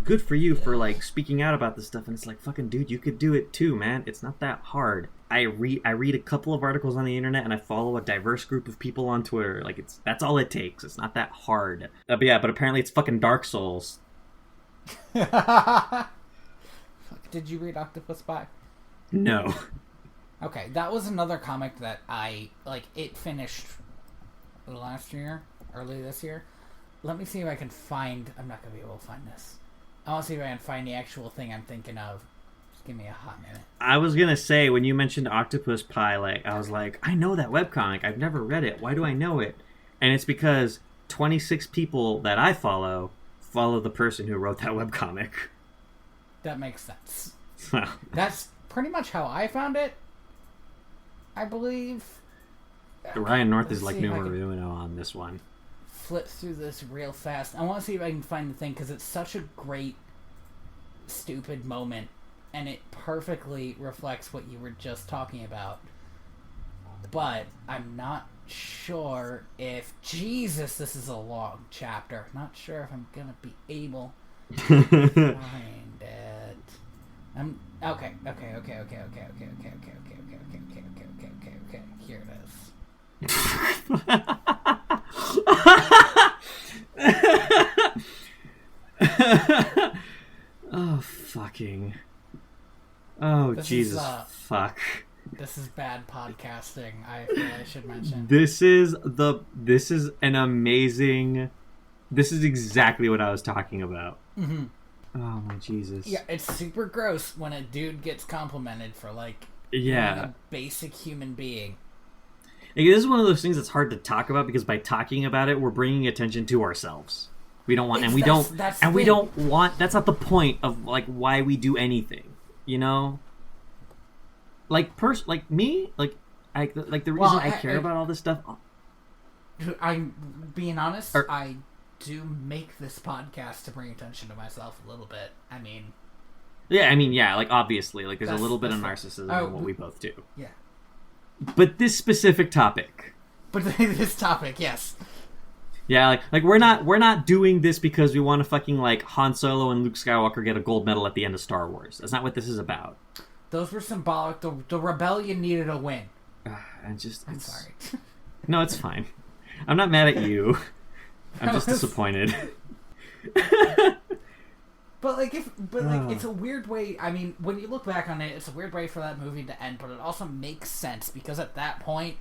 good for you for like speaking out about this stuff," and it's like, fucking dude, you could do it too, man. It's not that hard. I read a couple of articles on the internet, and I follow a diverse group of people on Twitter. Like, that's all it takes. It's not that hard. But apparently it's fucking Dark Souls. Fuck, did you read Octopus Spy? No. Okay, that was another comic that I, like, it finished last year, early this year. Let me see if I can find, I'm not going to be able to find this. I want to see if I can find the actual thing I'm thinking of. Just give me a hot minute. I was going to say, when you mentioned Octopus Pie, like, I was like, I know that webcomic. I've never read it. Why do I know it? And it's because 26 people that I follow the person who wrote that webcomic. That makes sense. That's pretty much how I found it, I believe. Ryan North is like numero uno on this one. Flip through this real fast. I want to see if I can find the thing, because it's such a great, stupid moment, and it perfectly reflects what you were just talking about. But I'm not sure if... Jesus, this is a long chapter. Not sure if I'm going to be able to find it. Okay. Here it is. Oh, fucking. Oh, Jesus. Fuck. This is bad podcasting. I feel I should mention. This is an amazing... This is exactly what I was talking about. Mm-hmm. Oh, my Jesus. Yeah, it's super gross when a dude gets complimented for, like, being a basic human being. Like, this is one of those things that's hard to talk about, because by talking about it, we're bringing attention to ourselves. We don't want, that's not the point of, like, why we do anything, you know? Like, me, like, the reason I care about all this stuff... I'm being honest, I do make this podcast to bring attention to myself a little bit. I mean... Yeah, like, obviously, like, there's a little bit of narcissism in what we both do. Yeah. But this specific topic. Yes. Yeah, like we're not doing this because we want to fucking, like, Han Solo and Luke Skywalker get a gold medal at the end of Star Wars. That's not what this is about. Those were symbolic. The rebellion needed a win. I'm sorry. No, it's fine. I'm not mad at you. I'm just disappointed. But it's a weird way. I mean, when you look back on it, it's a weird way for that movie to end. But it also makes sense because at that point,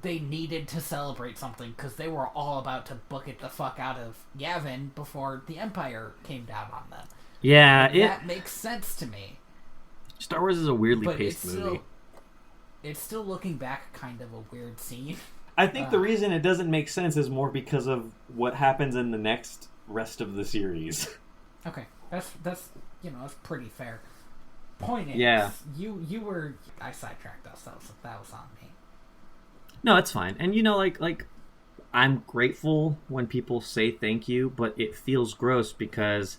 they needed to celebrate something because they were all about to book it the fuck out of Yavin before the Empire came down on them. Yeah, that makes sense to me. Star Wars is a weirdly paced movie. It's still looking back kind of a weird scene. I think the reason it doesn't make sense is more because of what happens in the next rest of the series. Okay, that's that's pretty fair. Point is, you were I sidetracked us. That was on me. No, it's fine. And like I'm grateful when people say thank you, but it feels gross because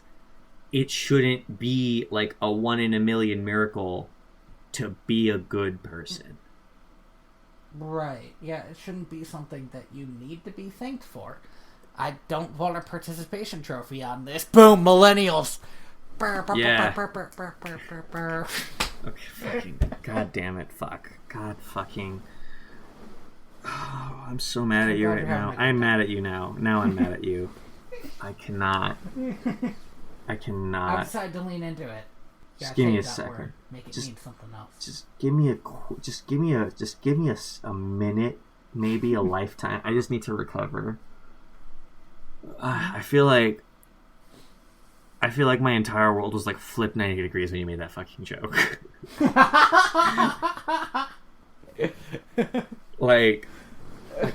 it shouldn't be like a 1 in a million miracle to be a good person. Right. Yeah, it shouldn't be something that you need to be thanked for. I don't want a participation trophy on this. Boom, millennials. Yeah. Okay, fucking. God damn it. Fuck. God fucking. Oh, I'm so mad at you right now. I'm mad at you now. Now I'm mad at you. I cannot. I decided to lean into it. Just give me a second. Word. Make it mean something else. Just give me a minute, maybe a lifetime. I just need to recover. I feel like my entire world was like flipped 90 degrees when you made that fucking joke. like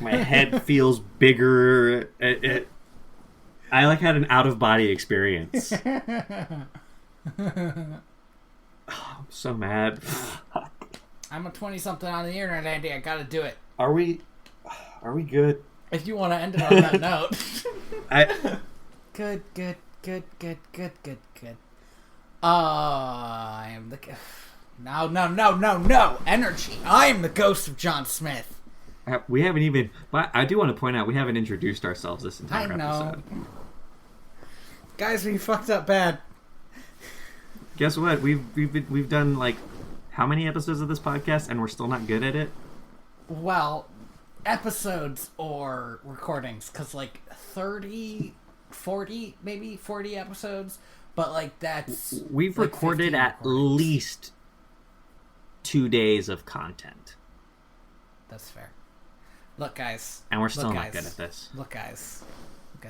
my head feels bigger. I like had an out of body experience. Oh, I'm so mad. I'm a 20-something on the internet, Andy. I gotta do it. Are we good? If you want to end it on that note. Good. I am the... No. Energy. I am the ghost of John Smith. We haven't even... But I do want to point out, we haven't introduced ourselves this entire episode. Guys, we fucked up bad. Guess what? We've done like how many episodes of this podcast, and we're still not good at it? Well, episodes or recordings, because like 30, 40, maybe 40 episodes, but like that's... We've like recorded at least 2 days of content. That's fair. Look, guys. And we're still not good at this. Look, guys,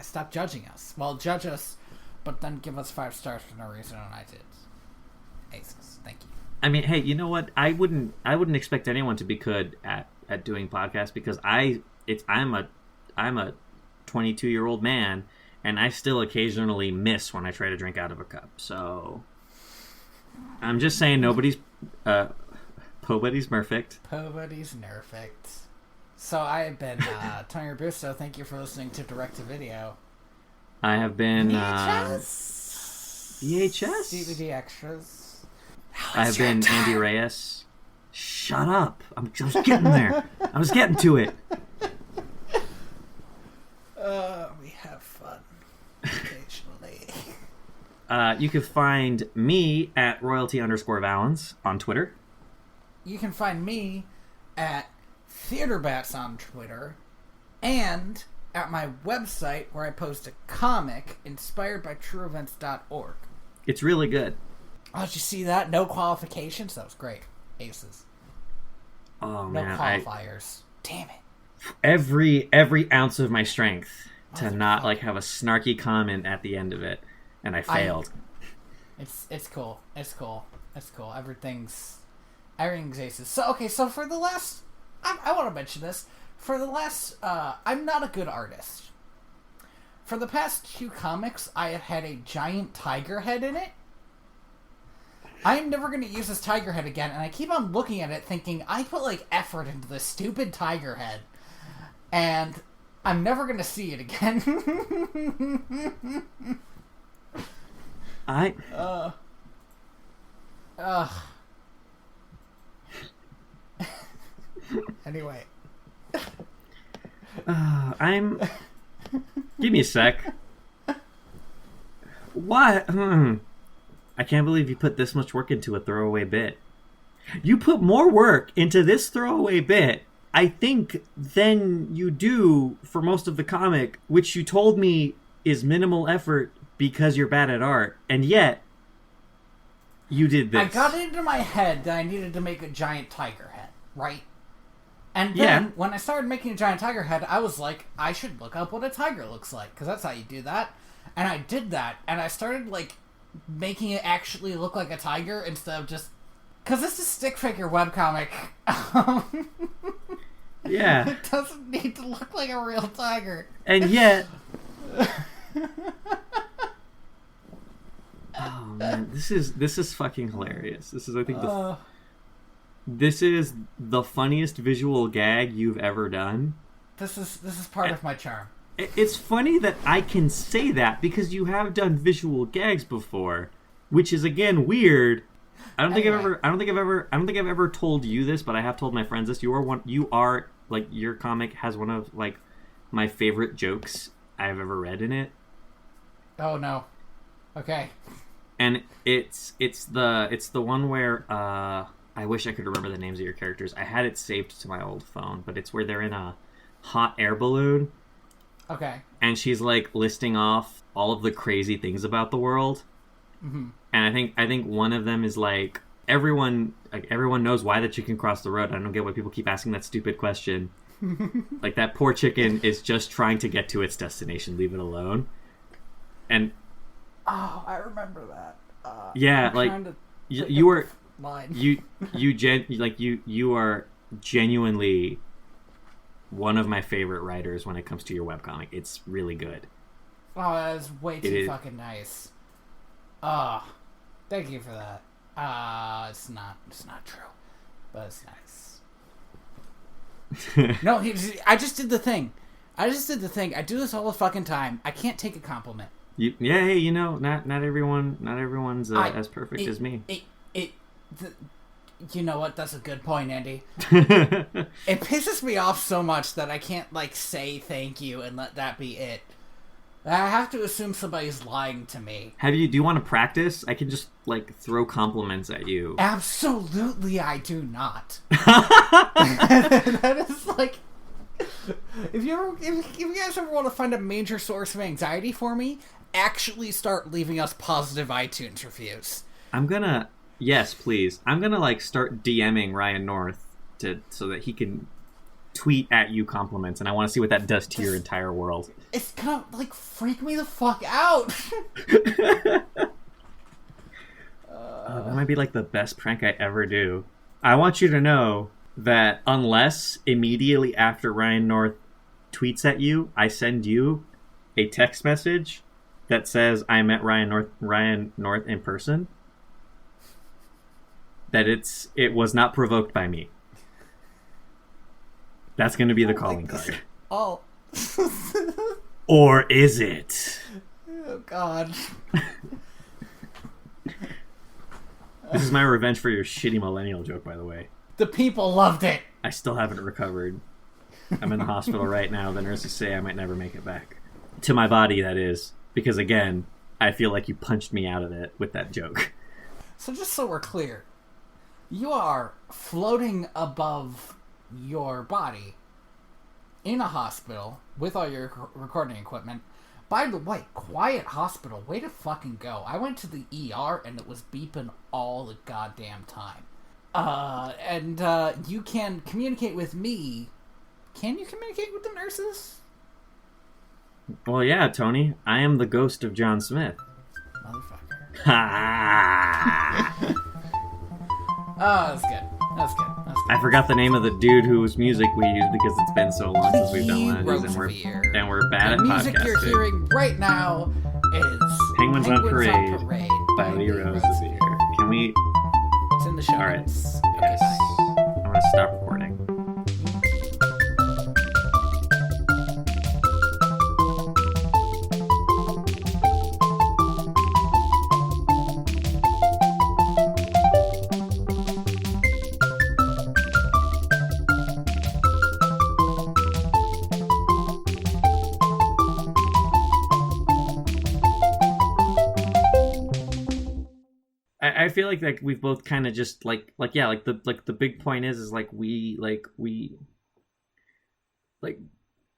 stop judging us. Well, judge us, but then give us 5 stars for no reason on iTunes. Aces. Thank you. I mean, hey, you know what? I wouldn't expect anyone to be good at doing podcasts because I'm a 22-year-old man and I still occasionally miss when I try to drink out of a cup. So I'm just saying nobody's perfect. Nobody's perfect. So I have been Tony Robusto. Thank you for listening to Direct to Video. I have been VHS? DVD extras. I have been Andy Reyes. Shut up. I was getting there. I was getting to it. We have fun occasionally. You can find me at royalty_Valens on Twitter. You can find me at TheaterBats on Twitter and at my website where I post a comic inspired by trueevents.org. It's really good. Oh, did you see that? No qualifications? That was great. Aces. Oh, no man. qualifiers. Damn it. Every ounce of my strength to not like have a snarky comment at the end of it, and I failed. It's cool. It's cool. Everything's aces. So for the last... I want to mention this. For the last... I'm not a good artist. For the past 2 comics, I have had a giant tiger head in it. I'm never going to use this tiger head again, and I keep on looking at it thinking, I put, like, effort into this stupid tiger head, and I'm never going to see it again. Anyway. Give me a sec. What? I can't believe you put this much work into a throwaway bit. You put more work into this throwaway bit, I think, than you do for most of the comic, which you told me is minimal effort because you're bad at art. And yet, you did this. I got it into my head that I needed to make a giant tiger head, right? And then, when I started making a giant tiger head, I was like, I should look up what a tiger looks like, because that's how you do that. And I did that, and I started, like, making it actually look like a tiger instead of just... Because this is stick figure webcomic. Yeah. It doesn't need to look like a real tiger. And yet... Oh, man. This is fucking hilarious. This is, I think, this is the funniest visual gag you've ever done. This is part of my charm. It's funny that I can say that because you have done visual gags before, which is again weird. I don't think I've ever told you this, but I have told my friends this. You are like, your comic has one of like my favorite jokes I've ever read in it. Oh no. Okay. And it's the one where I wish I could remember the names of your characters. I had it saved to my old phone, but it's where they're in a hot air balloon. Okay. And she's like listing off all of the crazy things about the world. Mm-hmm. And I think one of them is like everyone knows why the chicken crossed the road. I don't get why people keep asking that stupid question. Like, that poor chicken is just trying to get to its destination. Leave it alone. And I remember that. Yeah, like you are you are genuinely one of my favorite writers when it comes to your webcomic. It's really good. Oh, that is way too fucking nice. Thank you for that. It's not true, but it's nice. No, I just did the thing. I do this all the fucking time. I can't take a compliment. Hey, you know, not everyone's as perfect as me. You know what? That's a good point, Andy. It pisses me off so much that I can't, like, say thank you and let that be it. I have to assume somebody's lying to me. Do you want to practice? I can just, like, throw compliments at you. Absolutely, I do not. That is, like... If you guys ever want to find a major source of anxiety for me, actually start leaving us positive iTunes reviews. Yes, please. I'm gonna, like, start DMing Ryan North so that he can tweet at you compliments, and I want to see what that does to your entire world. It's gonna, like, freak me the fuck out. That might be, like, the best prank I ever do. I want you to know that unless immediately after Ryan North tweets at you, I send you a text message that says I met Ryan North in person, that it was not provoked by me. That's going to be the calling card. Oh. Or is it? Oh, God. This is my revenge for your shitty millennial joke, by the way. The people loved it. I still haven't recovered. I'm in the hospital right now. The nurses say I might never make it back. To my body, that is. Because, again, I feel like you punched me out of it with that joke. So just so we're clear, you are floating above your body in a hospital with all your recording equipment. By the way, quiet hospital. Way to fucking go. I went to the ER and it was beeping all the goddamn time. And you can communicate with me. Can you communicate with the nurses? Well, yeah, Tony. I am the ghost of John Smith. Motherfucker. Ha! Oh, that's good. I forgot the name of the dude whose music we used because it's been so long since we've done one of these, and we're bad at podcasting. The music you're hearing right now is Penguins on Parade by Lee Rose Revere. Can we... It's in the show All right. notes. Yes. I'm going to stop recording. I feel like we've both kind of just like yeah, like the big point is like we